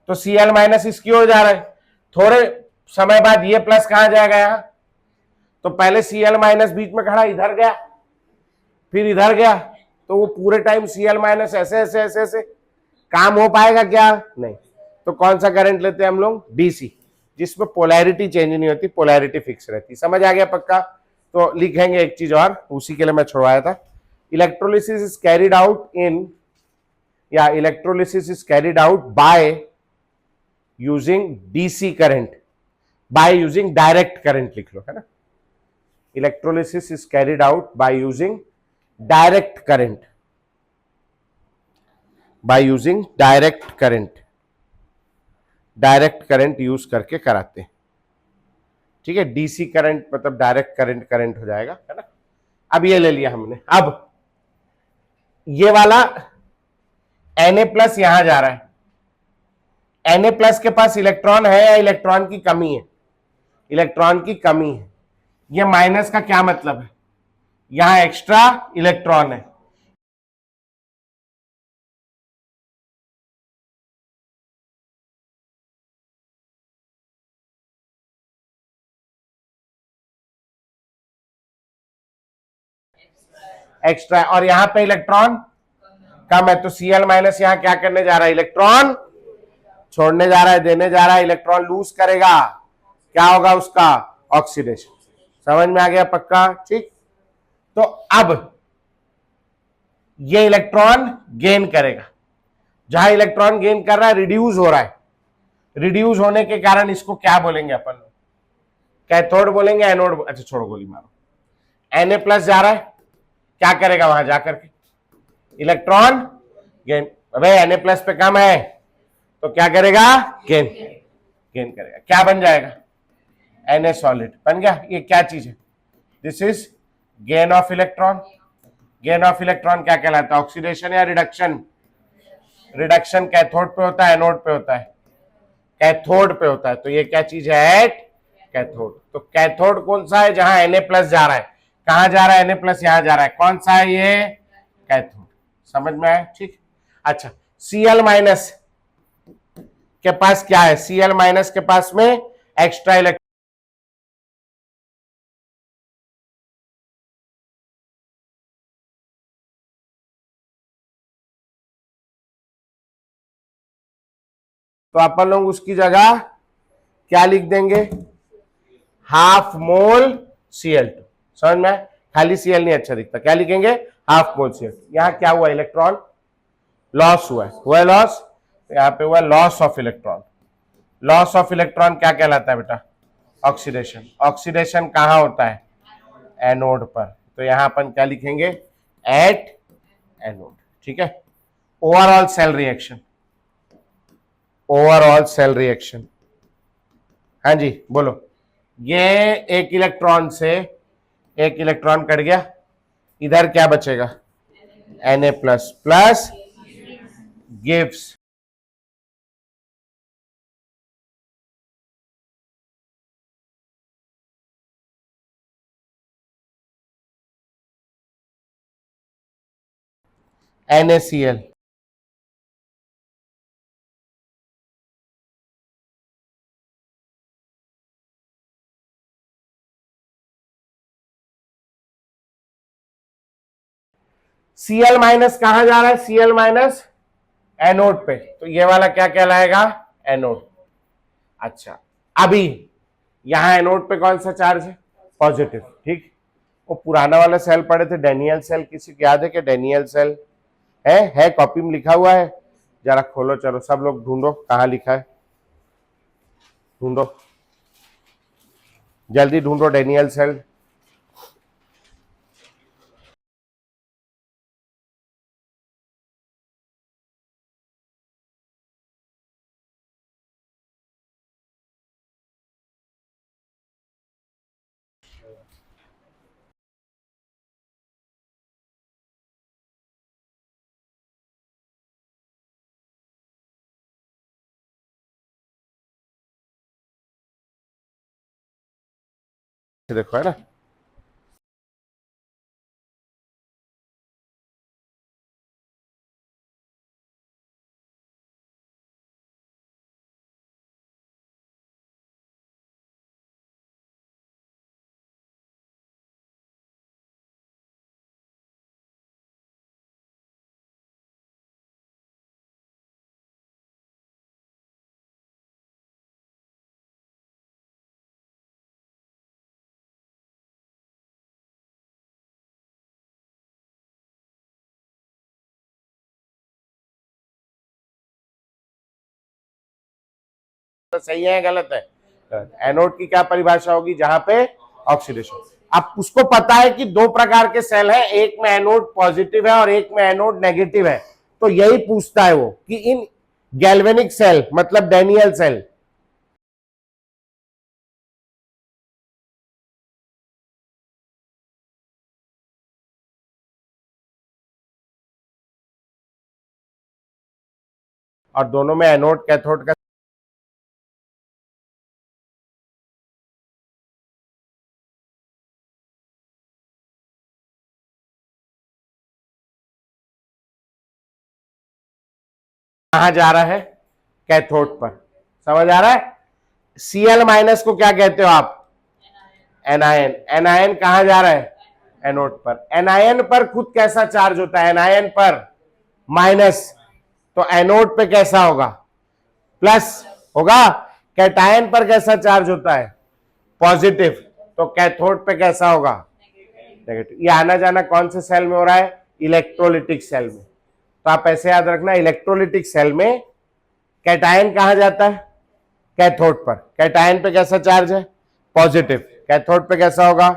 तो Cl माइनस इसकी हो जा रहा है, थोड़े समय बाद ये प्लस कहां जाएगा यहां, तो पहले Cl माइनस बीच में खड़ा इधर गया, फिर इधर गया, तो वो पूरे टाइम Cl माइनस ऐसे ऐसे ऐसे ऐसे काम हो पाएगा क्या, नहीं। तो कौन सा करंट लेते हैं हम लोग, डीसी, जिसमें पोलैरिटी चेंज नहीं होती, पोलैरिटी फिक्स रहती। समझ आ गया पक्का। तो लिखेंगे एक चीज और, उसी के लिए मैं छुड़वाया था, electrolysis is carried out in, या electrolysis is carried out by using DC current, by using direct current लिख लो, है ना। Electrolysis is carried out by using direct current, by using direct current, direct current use करके कराते हैं, ठीक है। डीसी करंट मतलब डायरेक्ट करंट, करंट हो जाएगा, है ना। अब ये ले लिया हमने, अब ये वाला Na प्लस यहां जा रहा है, Na प्लस के पास इलेक्ट्रॉन है या इलेक्ट्रॉन की कमी है, इलेक्ट्रॉन की कमी है। ये माइनस का क्या मतलब है, यहां एक्स्ट्रा इलेक्ट्रॉन है, एक्स्ट्रा, और यहां पे इलेक्ट्रॉन कम है, तो Cl माइनस यहां क्या करने जा रहा है, इलेक्ट्रॉन छोड़ने जा रहा है, देने जा रहा है, इलेक्ट्रॉन लूज करेगा, क्या होगा उसका, ऑक्सीडेशन। समझ में आ गया पक्का, ठीक। तो अब ये इलेक्ट्रॉन गेन करेगा, जहां इलेक्ट्रॉन गेन कर रहा है रिड्यूस हो रहा है, रिड्यूस होने के कारण इसको क्या बोलेंगे अपन, कैथोड बोलेंगे, एनोड, अच्छा छोड़ो गोली मारो। Na प्लस जा रहा है, क्या करेगा वहां जाकर के, इलेक्ट्रॉन गेन, अबे Na प्लस पे कम है तो क्या करेगा, गेन, गेन करेगा, क्या बन जाएगा, Na सॉलिड बन गया। ये क्या चीज है, this is gain of electron. Gain of electron क्या कहलाता है, ऑक्सीडेशन या रिडक्शन, रिडक्शन कैथोड पे होता है, एनोड पे होता है, कैथोड पे होता है, तो ये क्या चीज है, एट कैथोड। तो कैथोड कौन सा है, जहां Na प्लस जा रहा है, कहां जा रहा है, Na प्लस यहां जा रहा है, कौन सा है ये, कैथोड। समझ में आया, ठीक। अच्छा, Cl माइनस के पास क्या है, Cl माइनस के पास में एक्स्ट्रा इलेक्ट्रॉन, तो अपन लोग उसकी जगह क्या लिख देंगे, हाफ मोल Cl2। समझ में, खाली Cl नहीं अच्छा दिखता, क्या लिखेंगे, हाफ मोल Cl2। यहां क्या हुआ, इलेक्ट्रॉन लॉस हुआ है लॉस, यहां पे हुआ loss of electron. Loss of electron क्या कहलाता है बेटा, ऑक्सीडेशन। ऑक्सीडेशन कहां होता है, एनोड पर, तो यहां अपन क्या लिखेंगे, एट एनोड, ठीक है। Overall cell reaction, overall cell reaction, हाँ जी बोलो। ये एक इलेक्ट्रॉन से एक इलेक्ट्रॉन कट गया, इधर क्या बचेगा, Na plus plus gives NaCl। Cl minus कहां जा रहा है, Cl माइनस एनोड पे, तो ये वाला क्या कहलाएगा, एनोड। अच्छा, अभी यहां एनोड पे कौन सा चार्ज है, पॉजिटिव, ठीक। वो पुराना वाला सेल पढ़े थे, डेनियल सेल, किसी को याद है कि डेनियल सेल है कॉपी में लिखा हुआ है, जरा खोलो, चलो सब लोग ढूंढो कहां लिखा है, ढूंढो जल्दी ढूंढो डेनियल सेल। देखो, है ना। सही है गलत है? एनोड की क्या परिभाषा होगी? जहां पे ऑक्सीडेशन। अब उसको पता है कि दो प्रकार के सेल हैं, एक में एनोड पॉजिटिव है और एक में एनोड नेगेटिव है, तो यही पूछता है वो कि इन गैल्वेनिक सेल मतलब डैनियल सेल, और दोनों में एनोड कैथोड का कहां जा रहा है? कैथोड पर। समझ आ रहा है? Cl माइनस को क्या कहते हो आप? एनायन। एनायन कहां जा रहा है? एनोड पर। एनायन पर खुद कैसा चार्ज होता है? एनायन पर माइनस, तो एनोड पे कैसा होगा? प्लस होगा। कैटायन पर कैसा चार्ज होता है? पॉजिटिव, तो कैथोड पे कैसा होगा? नेगेटिव। ये आना जाना कौन से सेल में हो रहा है? इलेक्ट्रोलिटिक सेल में। तो आप ऐसे याद रखना, इलेक्ट्रोलिटिक सेल में कैटायन कहां जाता है? कैथोड पर। कैटायन पे कैसा चार्ज है? पॉजिटिव। कैथोड पे कैसा होगा?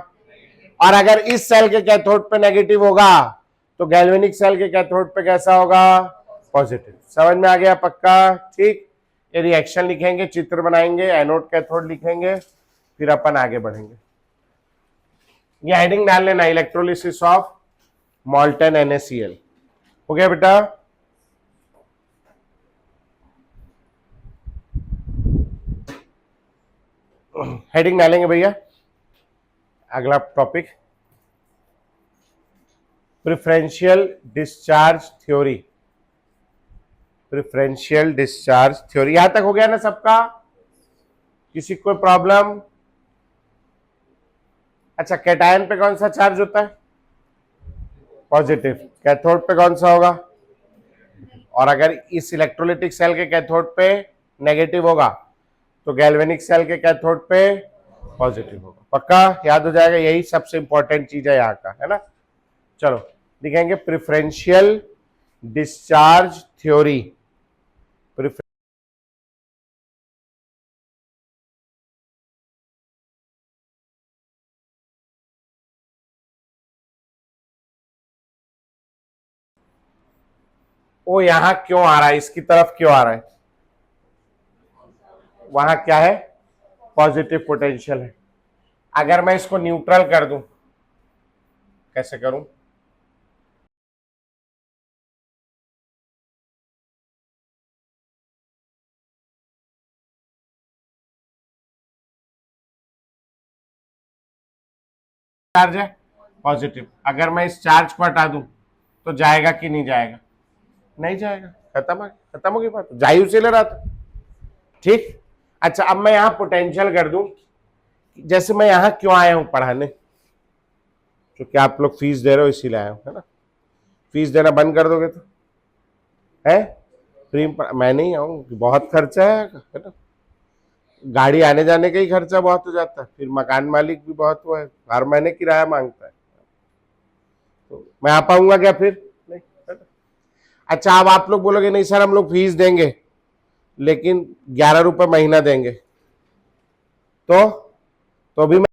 और अगर इस सेल के कैथोड पे नेगेटिव होगा तो गैल्वेनिक सेल के कैथोड पे कैसा होगा? पॉजिटिव। समझ में आ गया? पक्का? ठीक। ये रिएक्शन लिखेंगे, चित्र बनाएंगे, एनोड कैथोड लिखेंगे, फिर अपन आगे बढ़ेंगे। ये हेडिंग डाल लेना, इलेक्ट्रोलिसिस ऑफ मॉल्टन NaCl। हो गया बेटा? हेडिंग डालेंगे भैया। अगला topic preferential discharge theory. Preferential discharge theory यहां तक हो गया ना सबका? किसी को कोई प्रॉब्लम? अच्छा, कैटायन पे कौन सा चार्ज होता है? पॉजिटिव। कैथोड पे कौन सा होगा? और अगर इस इलेक्ट्रोलिटिक सेल के कैथोड पे नेगेटिव होगा तो गैल्वेनिक सेल के कैथोड पे पॉजिटिव होगा। पक्का याद हो जाएगा? यही सबसे इंपॉर्टेंट चीज है यहाँ का, है ना? चलो लिखेंगे प्रिफरेंशियल डिस्चार्ज थ्योरी। वो यहां क्यों आ रहा है? इसकी तरफ क्यों आ रहा है? वहां क्या है? पॉजिटिव पोटेंशियल है। अगर मैं इसको न्यूट्रल कर दूं, कैसे करूं? चार्ज है पॉजिटिव, अगर मैं इस चार्ज को हटा दूं तो जाएगा कि नहीं जाएगा? नहीं जाएगा। खत्म होगी बात। जायु से ले रहा था। ठीक। अच्छा, अब मैं यहां पोटेंशियल कर दूं, जैसे मैं यहां क्यों आया हूं पढ़ाने? क्योंकि आप लोग फीस दे रहे हो इसीलिए आया हूं, है ना? फीस देना बंद कर दोगे तो है फ्री मैं नहीं आऊँ, बहुत खर्चा है ना? गाड़ी आने जाने का ही खर्चा बहुत हो जाता है, फिर मकान मालिक भी बहुत वो है, हर महीने किराया मांगता है, तो मैं आ पाऊंगा क्या फिर? नहीं, है ना? अच्छा, अब आप लोग बोलोगे नहीं सर हम लोग फीस देंगे लेकिन 11 रुपए महीना देंगे, तो भी मैं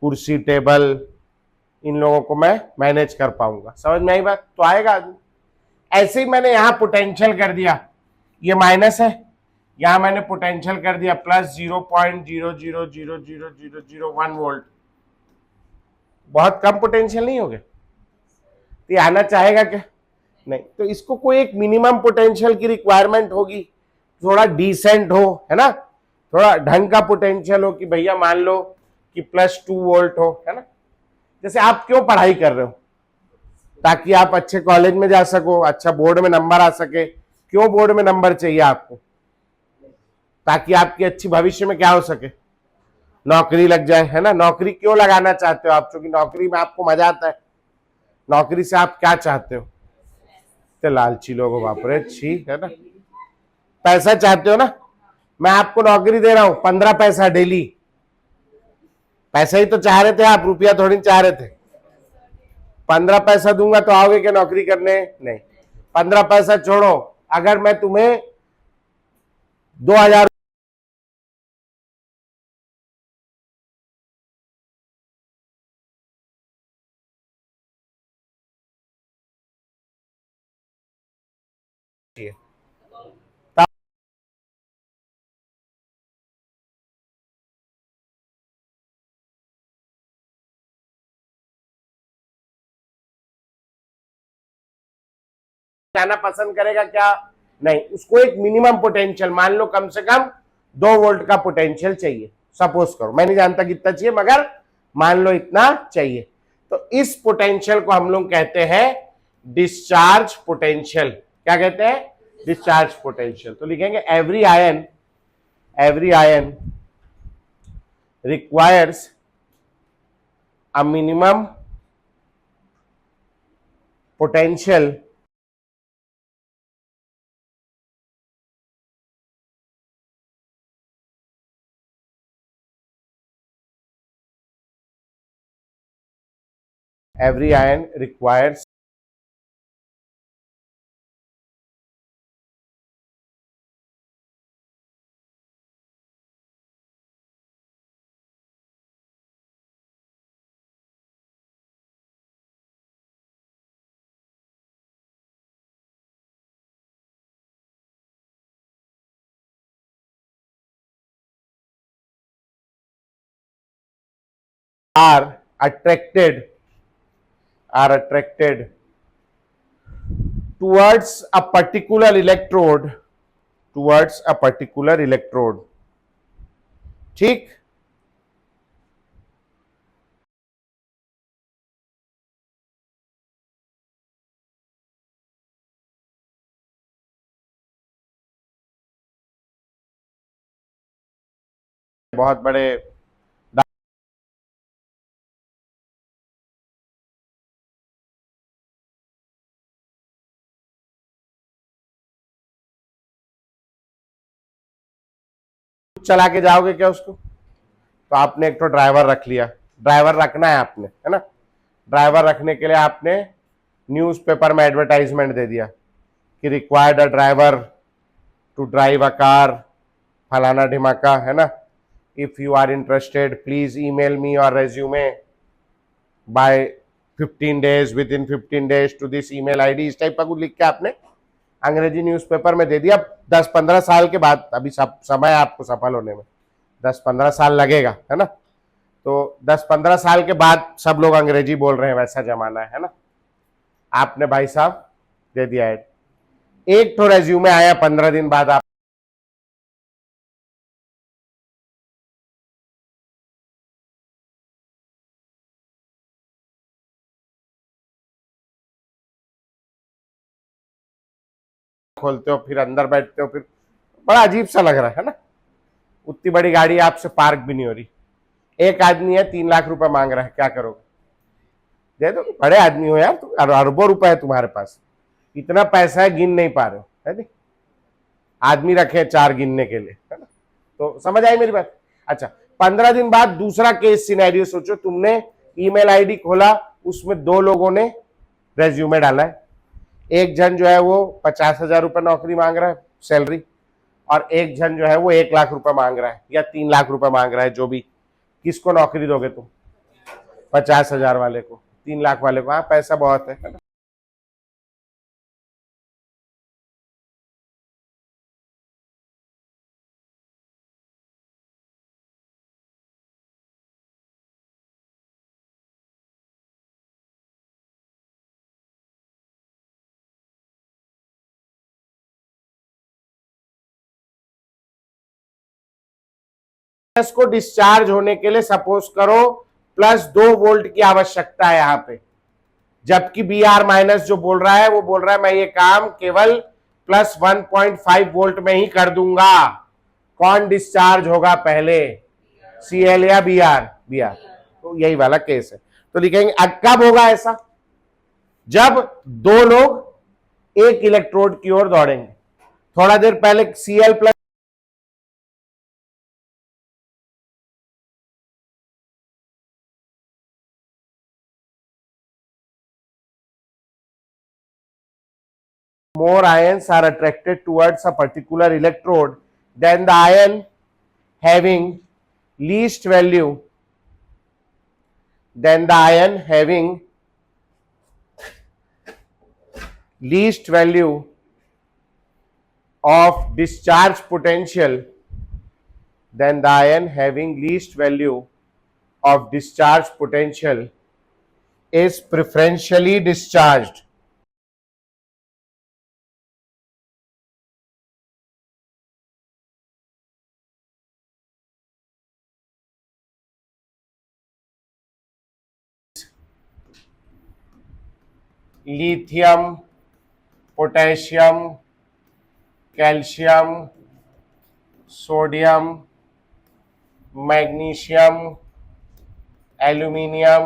कुर्सी टेबल इन लोगों को मैं मैनेज कर पाऊंगा। समझ में आई बात? तो आएगा आदमी। ऐसे ही मैंने यहां पोटेंशियल कर दिया, ये माइनस है, यहां मैंने पोटेंशियल कर दिया प्लस 0.00000001 वोल्ट। बहुत कम पोटेंशियल नहीं हो गया? तो ये आना चाहेगा क्या? नहीं। तो इसको कोई एक मिनिमम पोटेंशियल की रिक्वायरमेंट होगी, थोड़ा डिसेंट हो, है ना? थोड़ा ढंग का पोटेंशियल हो कि भैया मान लो कि +2 वोल्ट हो, है ना? जैसे आप क्यों पढ़ाई कर रहे हो? ताकि आप अच्छे कॉलेज में जा सको, अच्छा बोर्ड में नंबर आ सके। क्यों बोर्ड में नंबर चाहिए आपको? ताकि आपकी अच्छी भविष्य में क्या हो सके? नौकरी लग जाए, है ना? नौकरी क्यों लगाना चाहते हो आप? क्योंकि नौकरी में आपको मजा आता है। नौकरी से आप क्या चाहते हो? तो लालची लोग हो, बाप रे, छी, है ना? पैसा चाहते हो ना? मैं आपको नौकरी दे रहा हूं, 15 पैसा डेली, पैसा ही तो चाह रहे थे आप, रुपया थोड़ी चाह रहे थे। 15 पैसा दूंगा तो आओगे क्या नौकरी करने? नहीं। 15 पैसा छोड़ो, अगर मैं तुम्हें 2000 जाना पसंद करेगा क्या? नहीं, उसको एक मिनिमम पोटेंशियल, मान लो कम से कम 2 वोल्ट का पोटेंशियल चाहिए, सपोज करो, मैं नहीं जानता कितना चाहिए मगर मान लो इतना चाहिए। तो इस पोटेंशियल को हम लोग कहते हैं डिस्चार्ज पोटेंशियल। क्या कहते हैं? Discharge potential. तो लिखेंगे every ion requires a minimum potential every ion requires are attracted towards a particular electrode, ठीक। बहुत बड़े चला के जाओगे क्या उसको? तो आपने एक तो ड्राइवर रख लिया, ड्राइवर रखना है आपने, है ना। ड्राइवर रखने के लिए आपने न्यूज़पेपर में एडवर्टाइजमेंट दे दिया कि required a driver to drive a car, फलाना ढिमाका, है ना। If you are interested please email me your resume by 15 days, within 15 days to this email ID, इस टाइप का कुछ लिख के आपने अंग्रेजी न्यूज़पेपर में दे दिया। 10-15 साल के बाद, अभी सब समय आपको सफल होने में 10-15 साल लगेगा, है ना। तो 10-15 साल के बाद सब लोग अंग्रेजी बोल रहे हैं, वैसा जमाना है ना। आपने भाई साहब दे दिया एड, एक तो रेज्यूमे आया 15 दिन बाद, आप खोलते हो, फिर अंदर बैठते हो, फिर बड़ा अजीब सा लग रहा है ना। उतनी बड़ी गाड़ी आपसे पार्क भी नहीं हो रही, एक आदमी है 3 लाख रुपए मांग रहा है, क्या करोगे? दे दो, बड़े आदमी हो यार, अरबों रुपए है तुम्हारे पास, इतना पैसा है गिन नहीं पा रहे हो, है नहीं। आदमी रखे 4 गिनने के लिए, है ना। तो समझ आई मेरी बात? अच्छा, 15 दिन बाद दूसरा केस सिनेरियो सोचो, तुमने ईमेल आईडी खोला, उसमें 2 लोगों ने रेज्यूमे डाला है। एक जन जो है वो 50,000 रुपए नौकरी मांग रहा है सैलरी, और एक जन जो है वो 1 लाख रुपए मांग रहा है या 3 लाख रुपए मांग रहा है, जो भी। किसको नौकरी दोगे तुम? 50,000 वाले को, 3 लाख वाले को? हाँ, पैसा बहुत है ना। को डिस्चार्ज होने के लिए सपोज करो +2 वोल्ट की आवश्यकता है यहाँ पे, जबकि बी आर माइनस जो बोल रहा है वो बोल रहा है मैं ये काम केवल +1.5 वोल्ट में ही कर दूंगा। कौन डिस्चार्ज होगा पहले, सीएल या बी आर? B are. तो यही वाला केस है। तो लिखेंगे अब कब होगा ऐसा? जब 2 लोग एक इलेक्ट्रोड की ओर दौड़ेंगे। थोड़ा देर पहले CL+ more ions are attracted towards a particular electrode than the ion having least value of discharge potential then the ion having least value of discharge potential is preferentially discharged. Lithium, potassium, calcium, sodium, magnesium, aluminium,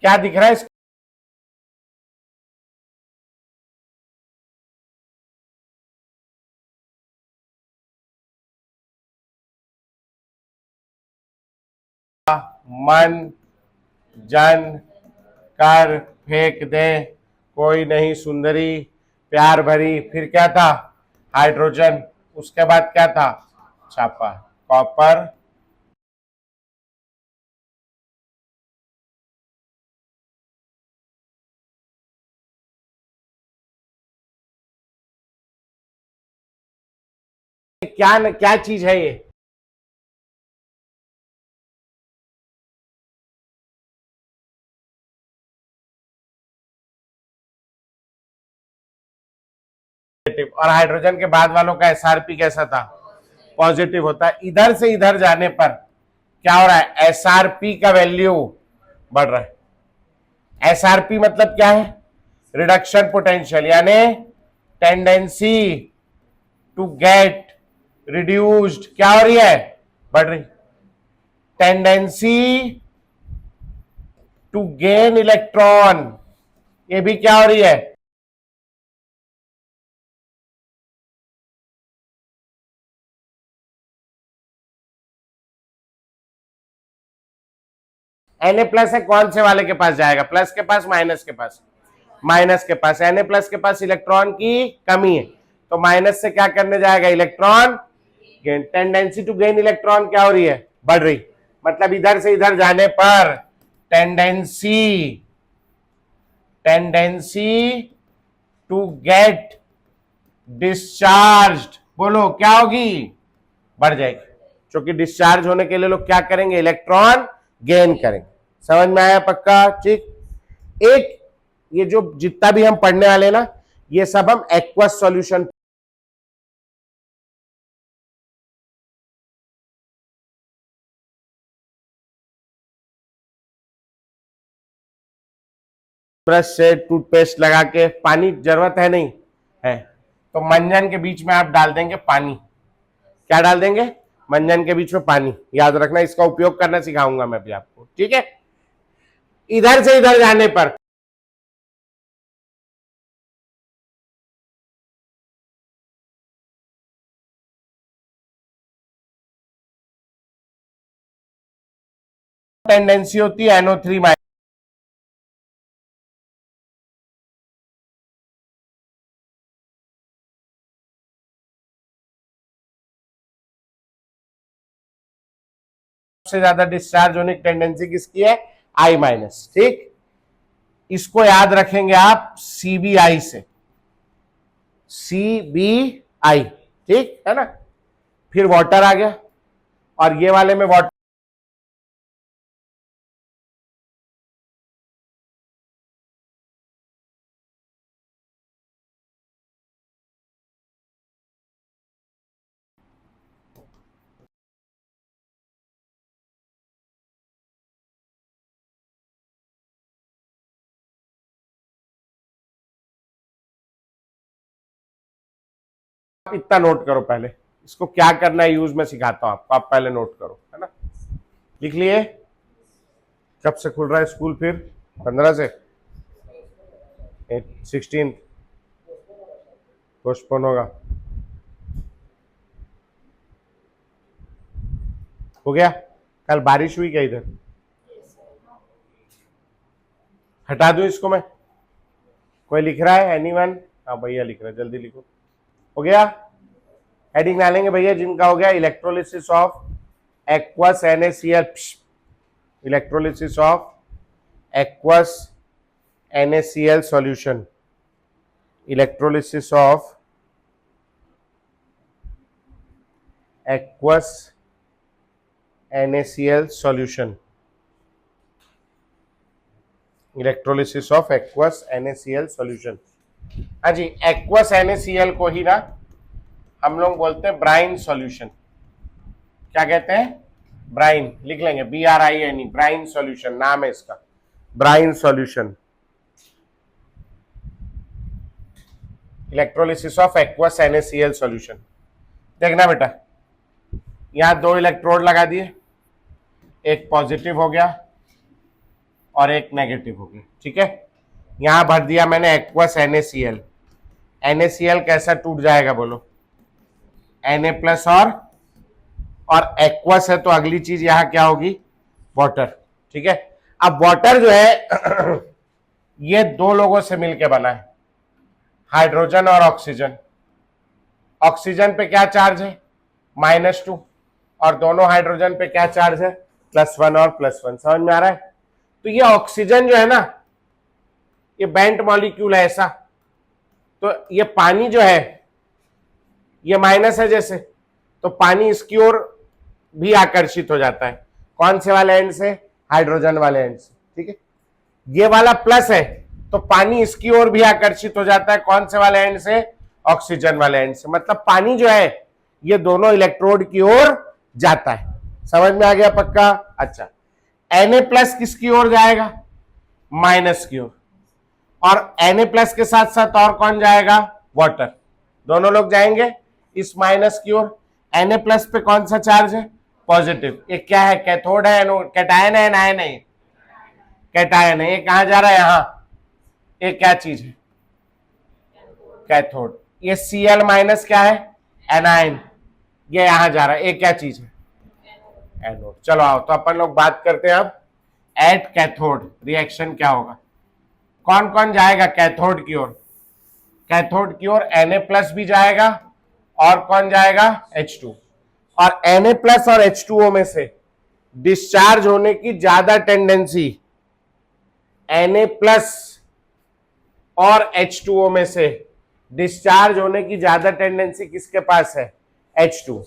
क्या दिख रहा है इसका? मन जन कर फेंक दे कोई नहीं सुंदरी प्यार भरी, फिर क्या था? हाइड्रोजन, उसके बाद क्या था? छापा, कॉपर, क्या चीज है ये? और हाइड्रोजन के बाद वालों का एसआरपी कैसा था? पॉजिटिव होता है। इधर से इधर जाने पर क्या हो रहा है? एसआरपी का वैल्यू बढ़ रहा है। एसआरपी मतलब क्या है? रिडक्शन पोटेंशियल, यानी टेंडेंसी टू गेट रिड्यूस्ड क्या हो रही है? बढ़ रही। टेंडेंसी टू गेन इलेक्ट्रॉन, ये भी क्या हो रही है? Na प्लस है, कौन से वाले के पास जाएगा? प्लस के पास, माइनस के पास? माइनस के पास। Na प्लस के पास इलेक्ट्रॉन की कमी है, तो माइनस से क्या करने जाएगा? Electron gain. Tendency to gain electron क्या हो रही है? बढ़ रही। मतलब इधर से इधर जाने पर टेंडेंसी टू गेट डिस्चार्ज, बोलो क्या होगी? बढ़ जाएगी, क्योंकि डिस्चार्ज होने के लिए लोग क्या करेंगे? इलेक्ट्रॉन गेन करेंगे। समझ में आया? पक्का? ठीक। एक ये जो जितना भी हम पढ़ने वाले ना, ये सब हम एक्वस सॉल्यूशन ब्रश से टूथपेस्ट लगा के, पानी जरूरत है नहीं है, तो मंजन के बीच में आप डाल देंगे पानी। क्या डाल देंगे? मंजन के बीच में पानी। याद रखना, इसका उपयोग करना सिखाऊंगा मैं भी आपको, ठीक है? इधर से इधर जाने पर टेंडेंसी होती है NO3 माइनस से ज्यादा डिस्चार्ज होने की टेंडेंसी किसकी है? I minus. ठीक, इसको याद रखेंगे आप CBI से, CBI, ठीक है ना? फिर वाटर आ गया, और ये वाले में वाटर इतना नोट करो पहले, इसको क्या करना है यूज में सिखाता हूं आपको, आप पहले नोट करो, है ना? लिख लिए? कब से खुल रहा है स्कूल फिर? 15 से? 16 पोस्टपोन होगा। हो गया? कल बारिश हुई क्या इधर? हटा दूं इसको मैं? कोई लिख रहा है? एनीवन? हाँ भैया लिख रहा है, जल्दी लिखो। हो गया? हेडिंग डालेंगे भैया जिनका हो गया electrolysis of aqueous NaCl, electrolysis of aqueous NaCl solution, electrolysis of aqueous NaCl solution, electrolysis of aqueous NaCl solution. हाँ जी, एक्वस NaCl को ही ना हम लोग बोलते हैं ब्राइन सॉल्यूशन। क्या कहते हैं? ब्राइन। लिख लेंगे BRINE, ब्राइन सॉल्यूशन नाम है इसका, brine solution, electrolysis of aqueous NaCl solution. देखना बेटा, यहां 2 इलेक्ट्रोड लगा दिए, एक पॉजिटिव हो गया और एक नेगेटिव हो गया, ठीक है। यहां भर दिया मैंने एक्वस NaCl। NaCl कैसा टूट जाएगा बोलो? Na प्लस और एक्वस है तो अगली चीज यहां क्या होगी? वाटर, ठीक है। अब वाटर जो है ये 2 लोगों से मिलकर बना है, हाइड्रोजन और ऑक्सीजन। ऑक्सीजन पे क्या चार्ज है? -2, और दोनों हाइड्रोजन पे क्या चार्ज है? +1 और +1। समझ में आ रहा है? तो ये ऑक्सीजन जो है ना, ये बेंट मॉलिक्यूल है ऐसा, तो ये पानी जो है ये माइनस है जैसे, तो पानी इसकी ओर भी आकर्षित हो जाता है। कौन से वाले एंड से? हाइड्रोजन वाले एंड से, ठीक है। ये वाला प्लस है तो पानी इसकी ओर भी आकर्षित हो जाता है। कौन से वाले एंड से? ऑक्सीजन वाले एंड से। मतलब पानी जो है ये दोनों इलेक्ट्रोड की ओर जाता है। समझ में आ गया पक्का? अच्छा, Na+ किसकी ओर जाएगा? माइनस की ओर। और Na+ के साथ साथ और कौन जाएगा? वाटर। दोनों लोग जाएंगे इस माइनस की ओर। Na+ पे कौन सा चार्ज है? पॉजिटिव। ये क्या है? कैथोड है, एनोड? कैटायन है, एनायन है? कैटायन है। ये कहां जा रहा है? यहां। ये क्या चीज है? कैथोड। ये Cl- क्या है? एनायन। ये यहां जा रहा है, ये क्या चीज है? एनोड। चलो आओ, तो अपन लोग बात करते हैं अब एट कैथोड रिएक्शन क्या होगा। कौन कौन जाएगा कैथोड की ओर? कैथोड की ओर Na+ भी जाएगा, और कौन जाएगा? H2। और Na+ और H2O में से डिस्चार्ज होने की ज्यादा टेंडेंसी Na+ और H2O में से डिस्चार्ज होने की ज्यादा टेंडेंसी किसके पास है? H2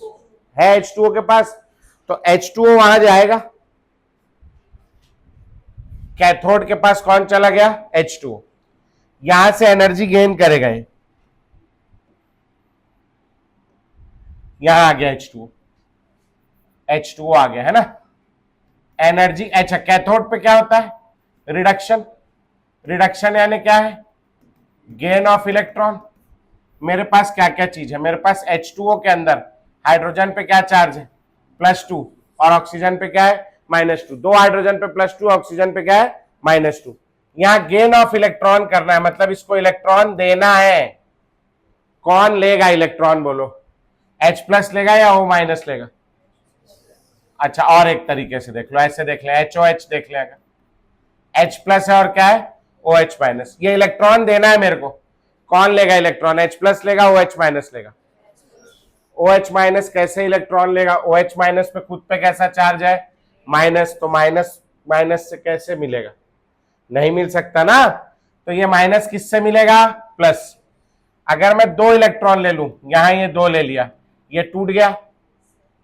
है, H2O के पास। तो H2O वहां जाएगा, कैथोड के पास कौन चला गया? H2O। यहां से एनर्जी गेन करेगा, यहां आ गया H2O। H2O आ गया है ना। एनर्जी, अच्छा कैथोड पे क्या होता है? रिडक्शन। रिडक्शन यानी क्या है? Gain of electron. मेरे पास क्या क्या चीज है? मेरे पास H2O के अंदर हाइड्रोजन पे क्या चार्ज है? +2, और ऑक्सीजन पे क्या है? -2। 2 हाइड्रोजन पे +2, ऑक्सीजन पे क्या है? -2। यहां गेन ऑफ इलेक्ट्रॉन करना है, मतलब इसको इलेक्ट्रॉन देना है। कौन लेगा इलेक्ट्रॉन बोलो? H+ लेगा या O- लेगा? अच्छा, और एक तरीके से देख लो, ऐसे देख ले, HOH देख ले। H+ है और क्या है? OH-। ये इलेक्ट्रॉन देना है मेरे को। कौन लेगा इलेक्ट्रॉन? H+ लेगा, OH- लेगा? OH- कैसे इलेक्ट्रॉन लेगा? OH- पे खुद पे कैसा चार्ज है? माइनस। तो माइनस माइनस से कैसे मिलेगा? नहीं मिल सकता ना। तो ये माइनस किससे मिलेगा? प्लस। अगर मैं 2 इलेक्ट्रॉन ले लूं, यहां ये 2 ले लिया, ये टूट गया।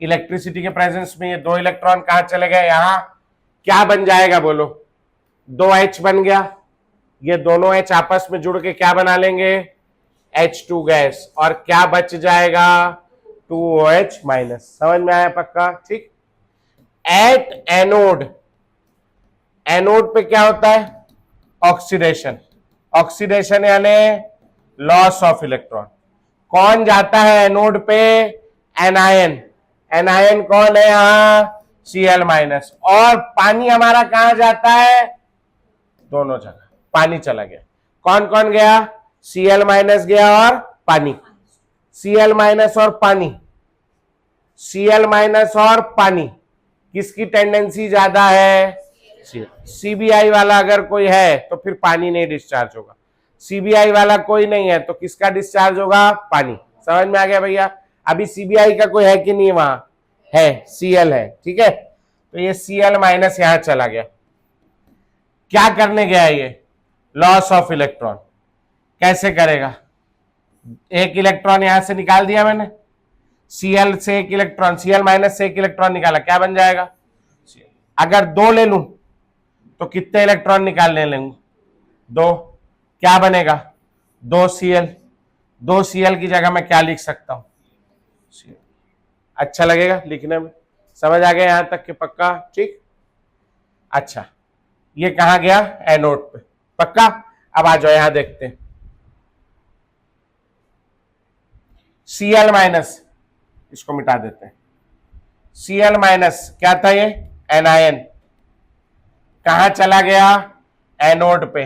इलेक्ट्रिसिटी के प्रेजेंस में ये 2 इलेक्ट्रॉन कहां चले गए? यहां। क्या बन जाएगा बोलो? 2H बन गया। ये दोनों H आपस में जुड़ के क्या बना लेंगे? H2 gas. और क्या बच जाएगा? 2OH-। समझ में आया पक्का? ठीक। एट एनोड, एनोड पे क्या होता है? ऑक्सीडेशन। ऑक्सीडेशन यानी लॉस ऑफ इलेक्ट्रॉन। कौन जाता है एनोड पे? एनायन। एनायन कौन है यहां? Cl-। और पानी हमारा कहां जाता है? दोनों जगह पानी चला गया। कौन कौन गया? Cl- गया और पानी। Cl- और पानी, Cl- और पानी। किसकी टेंडेंसी ज्यादा है? सीबीआई वाला अगर कोई है तो फिर पानी नहीं डिस्चार्ज होगा, सीबीआई वाला कोई नहीं है तो किसका डिस्चार्ज होगा? पानी। समझ में आ गया भैया? अभी सीबीआई का कोई है कि नहीं? वहां है, सीएल है, ठीक है। तो ये सीएल माइनस यहां चला गया, क्या करने गया ये? Loss of electron. कैसे करेगा? एक इलेक्ट्रॉन यहां से निकाल दिया मैंने, सीएल से एक इलेक्ट्रॉन, सीएल माइनस से एक इलेक्ट्रॉन निकाला, क्या बन जाएगा? अगर 2 ले लूं तो कितने इलेक्ट्रॉन निकालने लेंगे? 2। क्या बनेगा? 2Cl। 2Cl की जगह मैं क्या लिख सकता हूं? अच्छा लगेगा लिखने में? समझ आ गया यहां तक के? पक्का? ठीक। अच्छा, ये कहां गया? एनोड पे। पक्का? अब आ जाओ यहां देखते हैं। Cl माइनस, इसको मिटा देते हैं। Cl माइनस क्या था ये? एनायन। कहां चला गया? एनोड पे।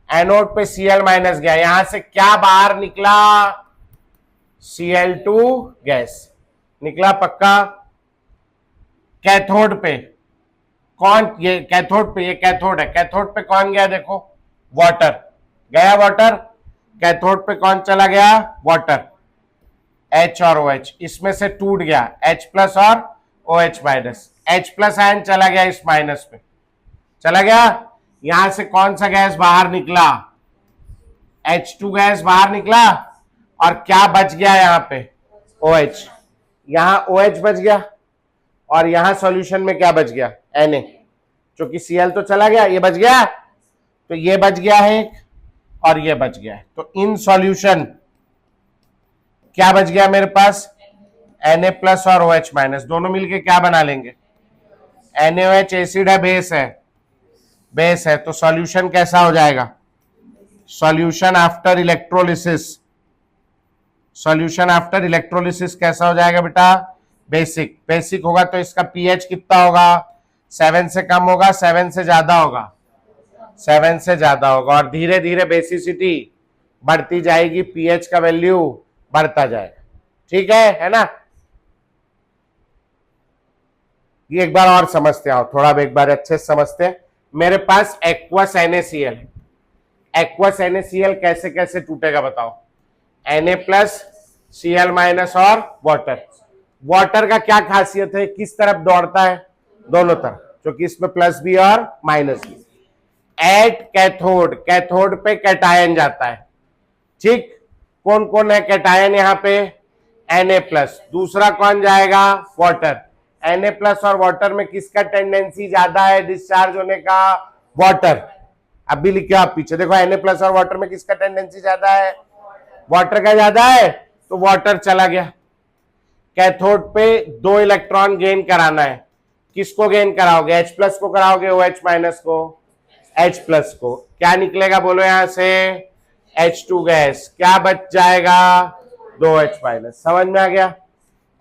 एनोड पे Cl माइनस गया, यहां से क्या बाहर निकला? Cl2 गैस निकला। पक्का? कैथोड पे कौन? ये कैथोड पे, ये कैथोड है, कैथोड पे कौन गया? देखो, वाटर गया। वाटर कैथोड पे कौन चला गया? वाटर। H और OH इसमें से टूट गया, H प्लस और OH minus. H plus ion चला गया इस माइनस पे, चला गया। यहां से कौन सा गैस बाहर निकला? H2 गैस बाहर निकला। और क्या बच गया यहां पे? OH। यहां OH बच गया और यहां सॉल्यूशन में क्या बच गया? Na। क्योंकि Cl तो चला गया, ये बच गया, तो ये बच गया है एक और ये बच गया है। तो इन सॉल्यूशन क्या बच गया मेरे पास? Na प्लस और OH माइनस, दोनों मिलके क्या बना लेंगे? NaOH एसिड है, बेस है, बेस है। तो सॉल्यूशन कैसा हो जाएगा? Solution after electrolysis, solution after electrolysis कैसा हो जाएगा बेटा? बेसिक। बेसिक होगा तो इसका पीएच कितना होगा? 7 से कम होगा, 7 से ज्यादा होगा? 7 से ज्यादा होगा। और धीरे धीरे बेसिसिटी बढ़ती जाएगी, पीएच का वैल्यू बढ़ता जाएगा। ठीक है ना? ये एक बार और समझते आओ, थोड़ा एक बार अच्छे से समझते हैं। मेरे पास एक्वस NaCl है, एक्वस NaCl कैसे कैसे टूटेगा बताओ? Na प्लस Cl माइनस और वाटर। वाटर का क्या खासियत है? किस तरफ दौड़ता है? दोनों तरफ, क्योंकि इसमें प्लस भी और माइनस भी। एट कैथोड, कैथोड पे कैटायन जाता है। ठीक, कौन कौन है कैटायन यहाँ पे? Na plus. दूसरा कौन जाएगा? वाटर। Na प्लस और वाटर में किसका टेंडेंसी ज्यादा है डिस्चार्ज होने का? वाटर। अब भी लिखिए आप पीछे देखो, Na प्लस और वाटर में किसका टेंडेंसी ज्यादा है? वाटर का ज्यादा है, तो वाटर चला गया। कैथोड पे 2 इलेक्ट्रॉन गेन कराना है, किसको गेन कराओगे? H प्लस को कराओगे, OH माइनस को? H प्लस को। क्या निकलेगा बोलो यहां से? H2 gas. क्या बच जाएगा? 2H minus. समझ में आ गया?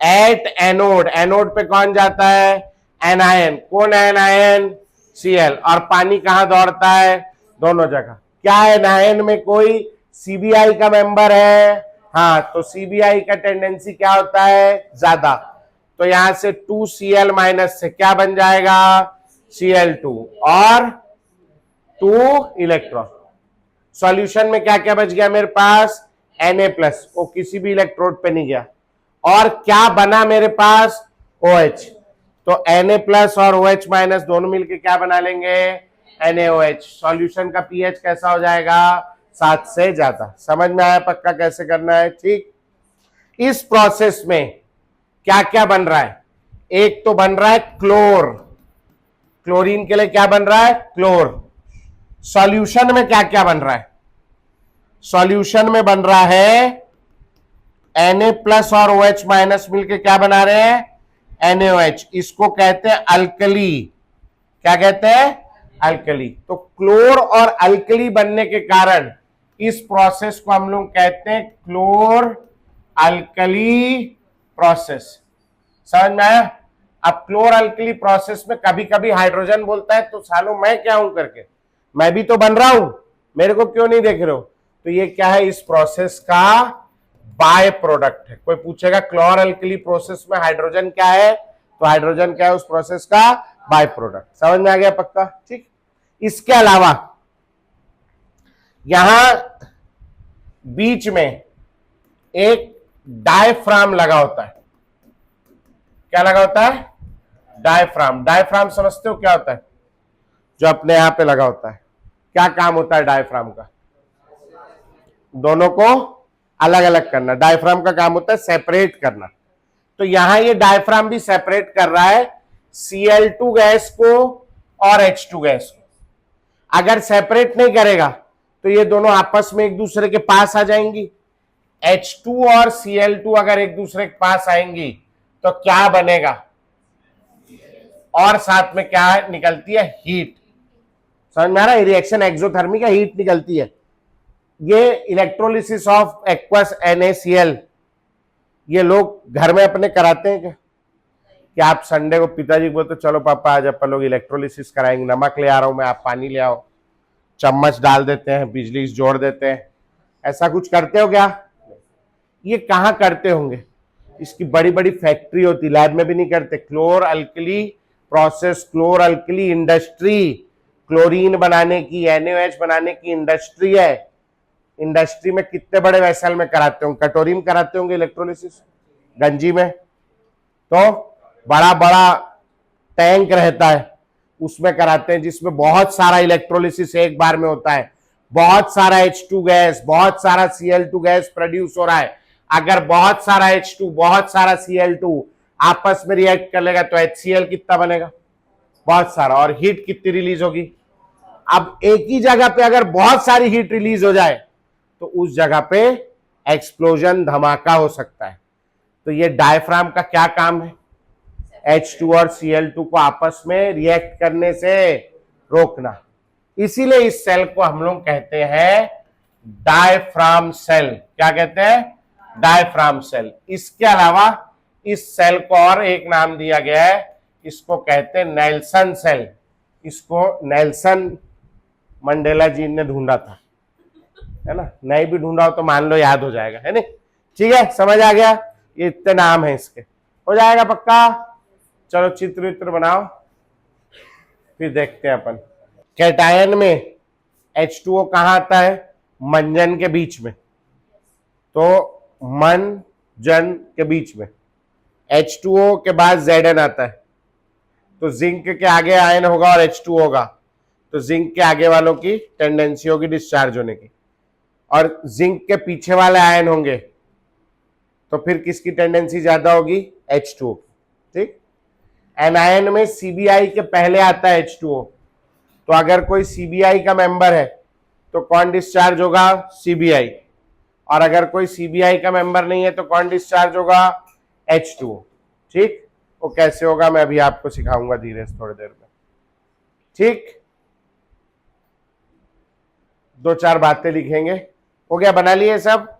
एट एनोड, एनोड पे कौन जाता है? एनायन। कौन है एनायन? Cl। और पानी कहां दौड़ता है? दोनों जगह। क्या एनायन में कोई सीबीआई का मेंबर है? हाँ, तो सीबीआई का टेंडेंसी क्या होता है? ज्यादा। तो यहां से 2Cl माइनस से क्या बन जाएगा? Cl2 और 2 इलेक्ट्रॉन। सॉल्यूशन में क्या क्या बच गया मेरे पास? Na प्लस, वो किसी भी इलेक्ट्रोड पे नहीं गया। और क्या बना मेरे पास? OH। तो Na प्लस और OH माइनस दोनों मिलके क्या बना लेंगे? NaOH। सॉल्यूशन का पीएच कैसा हो जाएगा? 7 से ज्यादा। समझ में आया पक्का कैसे करना है? ठीक। इस प्रोसेस में क्या क्या बन रहा है? एक तो बन रहा है क्लोर, क्लोरीन के लिए क्या बन रहा है? क्लोर। सॉल्यूशन में क्या क्या बन रहा है? सॉल्यूशन में बन रहा है Na प्लस और OH माइनस मिलके क्या बना रहे हैं? NaOH। इसको कहते हैं अल्कली। क्या कहते हैं? अल्कली। तो क्लोर और अल्कली बनने के कारण इस प्रोसेस को हम लोग कहते हैं क्लोर अल्कली प्रोसेस। समझ में आया? अब क्लोर अल्कली प्रोसेस में कभी कभी हाइड्रोजन बोलता है तो सालों मैं क्या हूं करके, मैं भी तो बन रहा हूं, मेरे को क्यों नहीं देख रहे हो? तो ये क्या है? इस प्रोसेस का बाय प्रोडक्ट है। कोई पूछेगा क्लोर अल्कली प्रोसेस में हाइड्रोजन क्या है, तो हाइड्रोजन क्या है उस प्रोसेस का? By product. समझ में आ गया पक्का? ठीक। इसके अलावा यहां बीच में एक डायफ्राम लगा होता है। क्या लगा होता है? डायफ्राम। डायफ्राम समझते हो क्या होता है? जो अपने यहां पे लगा होता है। क्या काम होता है डायफ्राम का? दोनों को अलग अलग करना। डायफ्राम का काम होता है सेपरेट करना। तो यहां ये डायफ्राम भी सेपरेट कर रहा है Cl2 गैस को और H2 गैस को। अगर सेपरेट नहीं करेगा तो ये दोनों आपस में एक दूसरे के पास आ जाएंगी। H2 और Cl2 अगर एक दूसरे के पास आएंगी तो क्या बनेगा? और साथ में क्या निकलती है? हीट। समझ में आ रहा है? रिएक्शन एक्सोथर्मिक है, हीट निकलती है। ये इलेक्ट्रोलिसिस ऑफ एक्वस NaCl ये लोग घर में अपने कराते हैं क्या? कि आप संडे को पिताजी को बोलते चलो पापा आज अपन लोग इलेक्ट्रोलिसिस कराएंगे, नमक ले आ रहा हूं मैं, आप पानी ले आओ, चम्मच डाल देते हैं, बिजली जोड़ देते हैं। ऐसा कुछ करते हो क्या? ये कहाँ करते होंगे? इसकी बड़ी बड़ी फैक्ट्री होती, लैब में भी नहीं करते। क्लोर alkali process, क्लोर alkali industry, chlorine बनाने की, NaOH बनाने की इंडस्ट्री है। इंडस्ट्री में कितने बड़े वेसल में कराते होंगे? कटोरी में कराते होंगे इलेक्ट्रोलिसिस, गंजी में। तो बड़ा बड़ा टैंक रहता है उसमें कराते हैं, जिसमें बहुत सारा इलेक्ट्रोलिसिस एक बार में होता है। बहुत सारा H2 गैस, बहुत सारा Cl2 गैस प्रोड्यूस हो रहा है। अगर बहुत सारा H2 बहुत सारा Cl2 आपस में रिएक्ट कर लेगा तो HCl कितना बनेगा? बहुत सारा। और हीट कितनी रिलीज होगी? अब एक ही जगह पे अगर बहुत सारी हीट रिलीज हो जाए तो उस जगह पे एक्सप्लोजन, धमाका हो सकता है। तो ये डायफ्राम का क्या काम है? H2 और Cl2 को आपस में रिएक्ट करने से रोकना। इसीलिए इस सेल को हम लोग कहते हैं डायफ्राम सेल। क्या कहते हैं? Diaphragm cell. इसके अलावा इस सेल को और एक नाम दिया गया है, इसको कहते हैं नेल्सन सेल। इसको नेल्सन मंडेला जी ने ढूंढा था, है ना? नहीं भी ढूंढा हो तो मान लो याद हो जाएगा, है नहीं? ठीक है, समझ आ गया? ये इतने नाम है इसके, हो जाएगा पक्का? चलो चित्र वित्र बनाओ, फिर देखते हैं अपन। कैटायन में H2O कहां आता है? मंजन के बीच में। तो मन जन के बीच में H2O के बाद Zn आता है। तो जिंक के आगे आयन होगा और H2 होगा, तो जिंक के आगे वालों की टेंडेंसी होगी डिस्चार्ज होने की, और जिंक के पीछे वाले आयन होंगे तो फिर किसकी टेंडेंसी ज्यादा होगी? H2O। ठीक। एनायन में CBI के पहले आता है H2O। तो अगर कोई CBI का मेंबर है तो कौन डिस्चार्ज होगा? CBI। और अगर कोई CBI का मेंबर नहीं है तो कौन डिस्चार्ज होगा? H2O। ठीक। वो कैसे होगा मैं अभी आपको सिखाऊंगा धीरे से थोड़ी देर में। ठीक, दो चार बातें लिखेंगे। हो गया? बना लिए सब?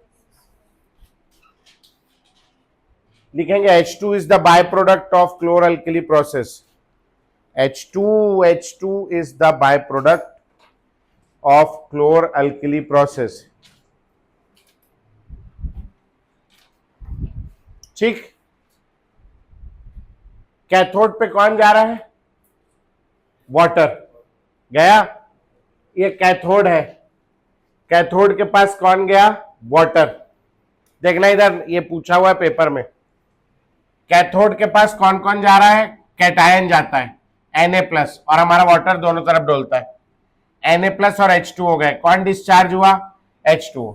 लिखेंगे H2 is the byproduct of chloralkali process. H2 is the byproduct of chloralkali process. ठीक। कैथोड पे कौन जा रहा है? वाटर गया, ये कैथोड है। कैथोड के पास कौन गया? वाटर। देखना इधर, ये पूछा हुआ है पेपर में। कैथोड के पास कौन कौन जा रहा है? कैटायन जाता है Na+, और हमारा वाटर दोनों तरफ डोलता है। Na+ और H2 हो गए। कौन डिस्चार्ज हुआ? H2O।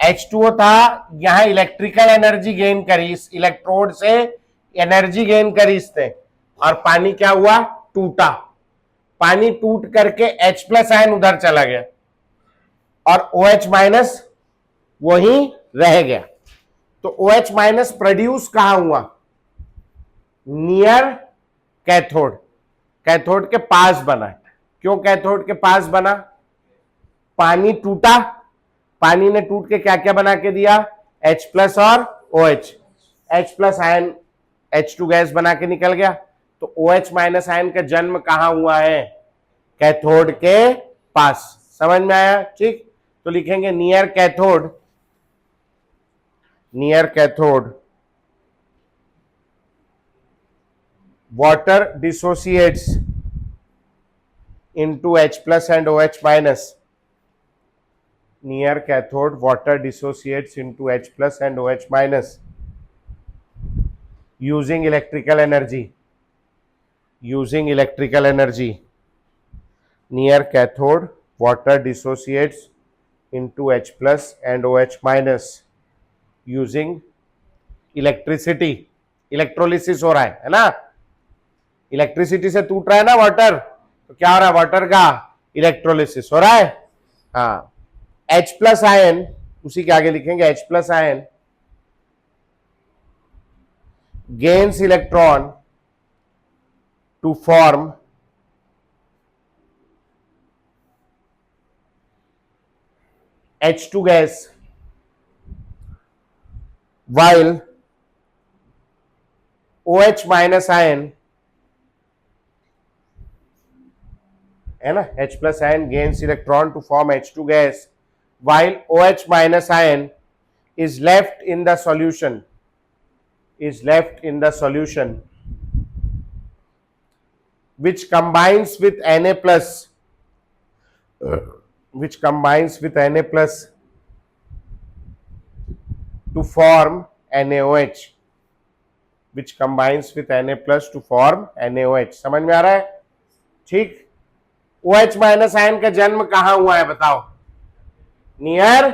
H2O था, यहां इलेक्ट्रिकल एनर्जी गेन करी, इस इलेक्ट्रोड से एनर्जी गेन करी इसने, और पानी क्या हुआ? टूटा। पानी टूट करके H+ आयन उधर चला गया और OH- वहीं रह गया। तो OH- प्रोड्यूस कहां हुआ? Near cathode. कैथोड के पास बना है। क्यों कैथोड के पास बना? पानी टूटा, पानी ने टूट के क्या क्या बना के दिया? H+ और OH। H+ ion H2 gas बना के निकल गया। तो OH- आयन का जन्म कहां हुआ है? कैथोड के पास। समझ में आया? ठीक। तो लिखेंगे near cathode, near cathode water dissociates into H plus and OH minus. Near cathode, water dissociates into H plus and OH minus using electrical energy. Using electrical energy. Near cathode, water dissociates into H plus and OH minus using electricity. Electrolysis हो रहा है ना, electricity से टूट रहा है ना water, तो क्या हो रहा है, वाटर का इलेक्ट्रोलिसिस हो रहा है. हाँ, H प्लस आयन, उसी के आगे लिखेंगे H plus ion gains electron to form H2 gas, while OH minus ion है ना, H plus ion gains electron to form H2 gas, while OH minus ion is left in the solution, which combines with Na plus, to form NaOH, which combines with Na plus to form NaOH. समझ में आ रहा है? ठीक. OH minus ion का जन्म कहां हुआ है बताओ? Near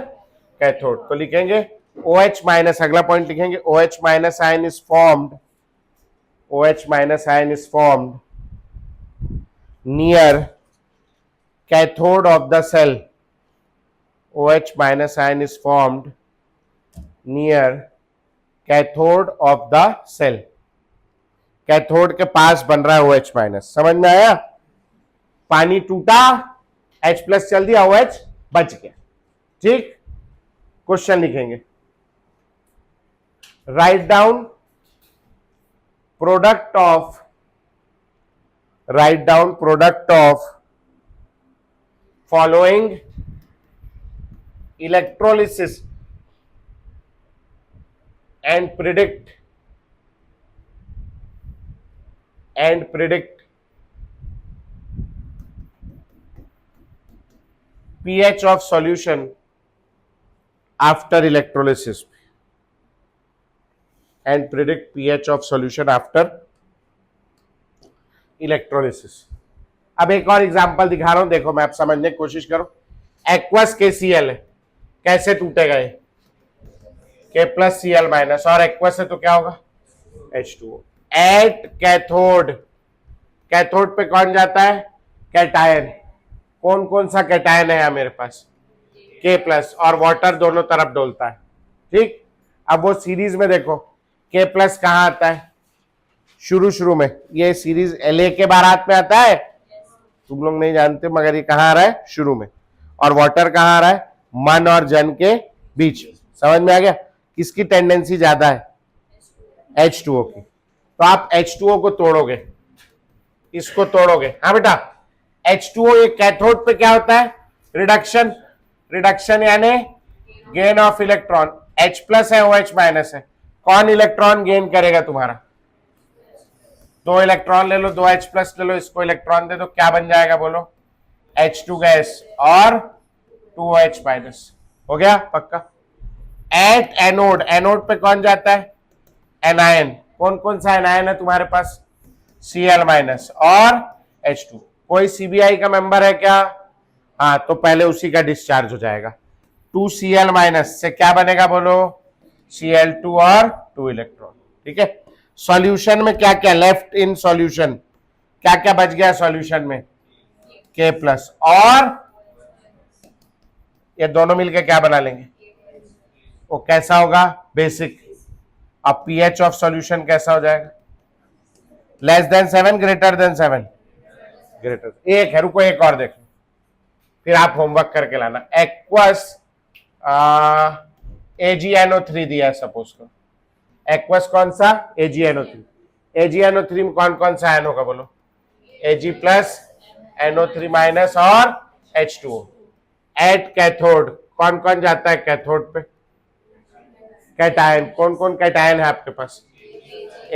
cathode. तो लिखेंगे OH माइनस, अगला पॉइंट लिखेंगे OH minus ion is formed, OH minus ion is formed near cathode of the cell. OH minus ion is formed near cathode of the cell. Cathode के पास बन रहा है OH minus. समझ में आया? पानी टूटा, H प्लस चल दिया, OH बच गया. ठीक. क्वेश्चन लिखेंगे, write down product of following electrolysis and predict pH of solution after electrolysis, and predict pH of solution after electrolysis. अब एक और एग्जांपल दिखा रहा हूं, देखो मैं आप समझने की कोशिश करो. एक्वस KCl है, कैसे टूटेगा ये? K प्लस Cl माइनस, और एक्वस है तो क्या होगा? H2O. एट कैथोड, कैथोड पे कौन जाता है? कैटायन. कौन कौन सा कैटायन है यहां मेरे पास? K प्लस, और वाटर दोनों तरफ डोलता है. ठीक. अब वो सीरीज में देखो, K प्लस कहां आता है? शुरू में. ये सीरीज La के बारात में आता है, तुम लोग नहीं जानते, मगर ये कहां आ रहा है? शुरू में. और वाटर कहां आ रहा है? मन और जन के बीच. समझ में आ गया? किसकी टेंडेंसी ज्यादा है? H2O की. तो आप H2O को तोड़ोगे, इसको तोड़ोगे. हाँ बेटा, H2O ये कैथोड पे क्या होता है? रिडक्शन यानी gain of electron. H plus है, OH माइनस है, कौन इलेक्ट्रॉन गेन करेगा तुम्हारा? 2 इलेक्ट्रॉन ले लो, 2 H प्लस ले लो, इसको इलेक्ट्रॉन दे दो, क्या बन जाएगा बोलो? H2 गैस और 2 OH माइनस. हो गया पक्का. एट एनोड, एनोड पे कौन जाता है? एनायन. कौन कौन सा एनायन है तुम्हारे पास? Cl माइनस और H2. कोई CBI का मेंबर है क्या? हाँ, तो पहले उसी का डिस्चार्ज हो जाएगा. 2Cl माइनस से क्या बनेगा बोलो? Cl2 और 2 इलेक्ट्रॉन. ठीक है. सॉल्यूशन में क्या क्या लेफ्ट इन सॉल्यूशन, क्या क्या बच गया सॉल्यूशन में? K प्लस, और ये दोनों मिलकर क्या बना लेंगे? वो कैसा होगा? बेसिक. अब pH ऑफ सॉल्यूशन कैसा हो जाएगा? Less than 7, greater than 7? Greater. एक है, रुको एक और देख लो, फिर आप होमवर्क करके लाना. एक्वस AgNO3 दिया है सपोज करो. एक्वस कौन सा? AgNO3. AgNO3 में कौन कौन सा आयन होगा बोलो? Ag प्लस, NO3 माइनस और H2O. एट कैथोड कौन कौन जाता है कैथोड पे? कैटायन. कौन कौन कैटायन है आपके पास?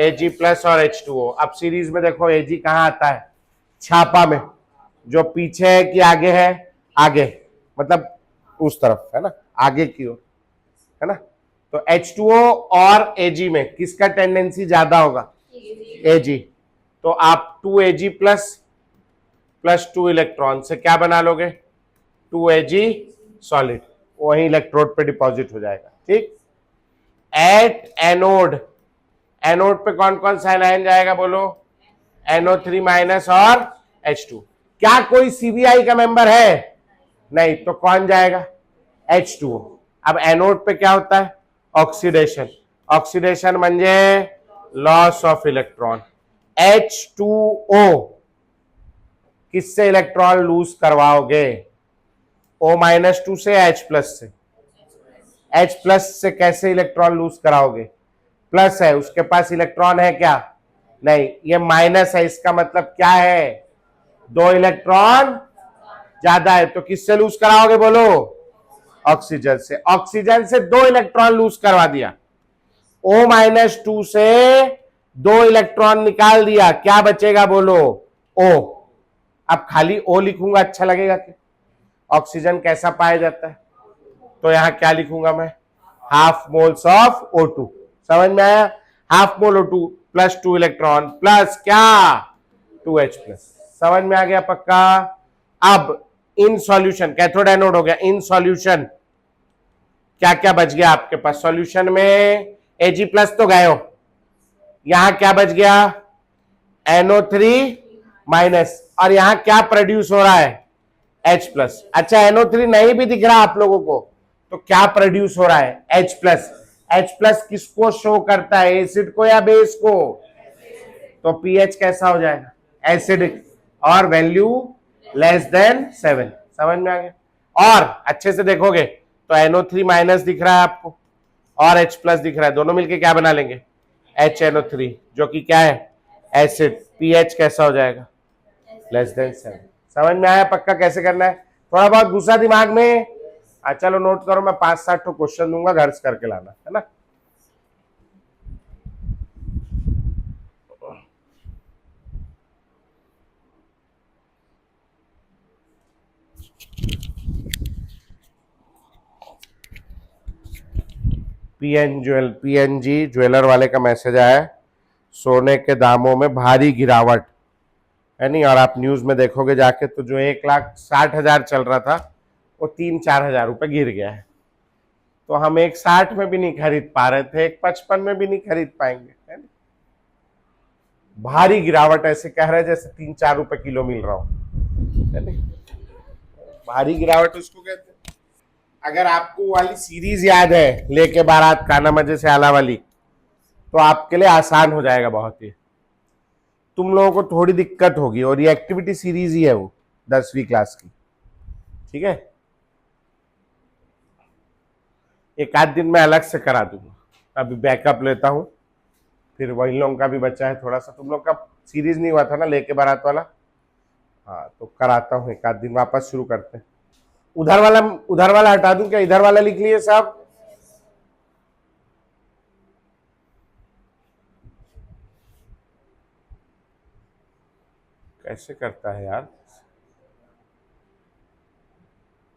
Ag प्लस और H2O। अब सीरीज में देखो Ag कहाँ आता है, छापा में, जो पीछे है कि आगे है, आगे, मतलब उस तरफ है ना, आगे की ओर है ना। तो H2O और Ag में किसका टेंडेंसी ज्यादा होगा, Ag। तो आप 2Ag प्लस 2 इलेक्ट्रॉन से क्या बना लोगे, 2Ag सॉलिड, वही इलेक्ट्रोड पे डिपॉजिट हो जाएगा। ठीक, एट एनोड, एनोड पे कौन कौन सा आयन जाएगा बोलो, NO3 माइनस और H2। क्या कोई सीबीआई का मेंबर है, नहीं, तो कौन जाएगा, H2O। अब एनोड पे क्या होता है, ऑक्सीडेशन, ऑक्सीडेशन म्हणजे लॉस ऑफ इलेक्ट्रॉन। H2O किससे इलेक्ट्रॉन लूज करवाओगे, O-2 से या H प्लस से, H प्लस से कैसे इलेक्ट्रॉन लूज कराओगे, प्लस है, उसके पास इलेक्ट्रॉन है क्या, नहीं, ये माइनस है, इसका मतलब क्या है, 2 इलेक्ट्रॉन ज्यादा है, तो किससे लूज कराओगे बोलो, ऑक्सीजन से। ऑक्सीजन से 2 इलेक्ट्रॉन लूज करवा दिया, O-2 से 2 इलेक्ट्रॉन निकाल दिया, क्या बचेगा बोलो, O। अब खाली O लिखूंगा अच्छा लगेगा क्या, ऑक्सीजन कैसा पाया जाता है, तो यहां क्या लिखूंगा मैं, हाफ मोल्स ऑफ O2, समझ में आया, half mole O2 plus 2 electron plus क्या 2H प्लस, समझ में आ गया पक्का। अब इन सॉल्यूशन, कैथोड एनोड हो गया, इन सॉल्यूशन क्या क्या बच गया आपके पास, सॉल्यूशन में Ag प्लस तो गए हो, यहां क्या बच गया, NO3 माइनस, और यहां क्या प्रोड्यूस हो रहा है, H प्लस। अच्छा NO3 नहीं भी दिख रहा आप लोगों को, तो क्या प्रोड्यूस हो रहा है, H प्लस। H प्लस किसको शो करता है, एसिड को या बेस को, तो pH कैसा हो जाएगा, एसिडिक, और वैल्यू लेस देन 7, समझ में आ गया। और अच्छे से देखोगे तो NO3 माइनस दिख रहा है आपको और H प्लस दिख रहा है, दोनों मिलके क्या बना लेंगे, HNO3, जो कि क्या है, एसिड, pH कैसा हो जाएगा, लेस देन 7। समझ में आया पक्का कैसे करना है, थोड़ा बहुत घुसा दिमाग में, चलो नोट करो, मैं 5-7 क्वेश्चन दूंगा, घर से करके लाना है ना। PNG ज्वेलर वाले का मैसेज आया है, सोने के दामों में भारी गिरावट है नहीं, और आप न्यूज में देखोगे जाके तो जो 1,60,000 चल रहा था वो 3-4 हजार रुपए गिर गया है। तो हम 1,60 में भी नहीं खरीद पा रहे थे, 1,55 में भी नहीं खरीद पाएंगे, है ना? भारी गिरावट, ऐसे कह रहे जैसे 3-4 रुपए किलो मिल रहा हो, है नहीं, भारी गिरावट उसको कहते हैं। अगर आपको वाली सीरीज याद है, लेके बारात खाना मजे से आला वाली, तो आपके लिए आसान हो जाएगा बहुत ही, तुम लोगों को थोड़ी दिक्कत होगी, और ये एक्टिविटी सीरीज ही है वो 10वीं क्लास की, ठीक है। एक आध दिन में अलग से करा दूंगा, अभी बैकअप लेता हूं, फिर वही लोगों का भी बचा है थोड़ा सा, तुम लोग का सीरीज नहीं हुआ था ना लेके बारात वाला, हाँ तो कराता हूँ, एक आध दिन वापस शुरू करते हैं। उधर वाला हटा दूं क्या, इधर वाला लिख लिए सब, कैसे करता है यार,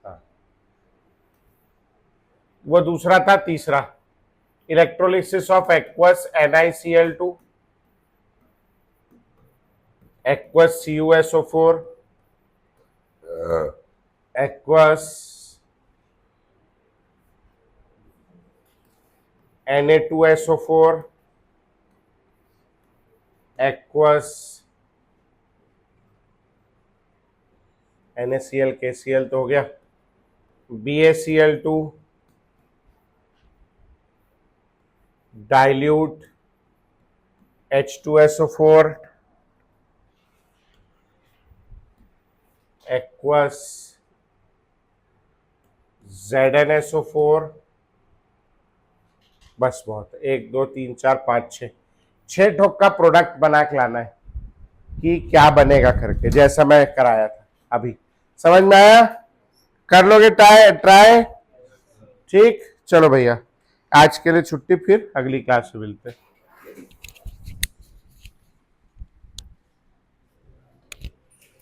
हाँ वो दूसरा था, तीसरा electrolysis of aqueous NiCl2 aqueous CuSO4 aqueous Na2SO4 aqueous NaCl KCl तो हो गया, BaCl2 dilute H2SO4 aqueous ZnSO4, बस बहुत, 1 2 3 4 5 6 ठोक का प्रोडक्ट बना के लाना है कि क्या बनेगा करके, जैसा मैं कराया था अभी, समझ में आया, कर लोगे ट्राई, ठीक, चलो भैया आज के लिए छुट्टी, फिर अगली क्लास में मिलते हैं।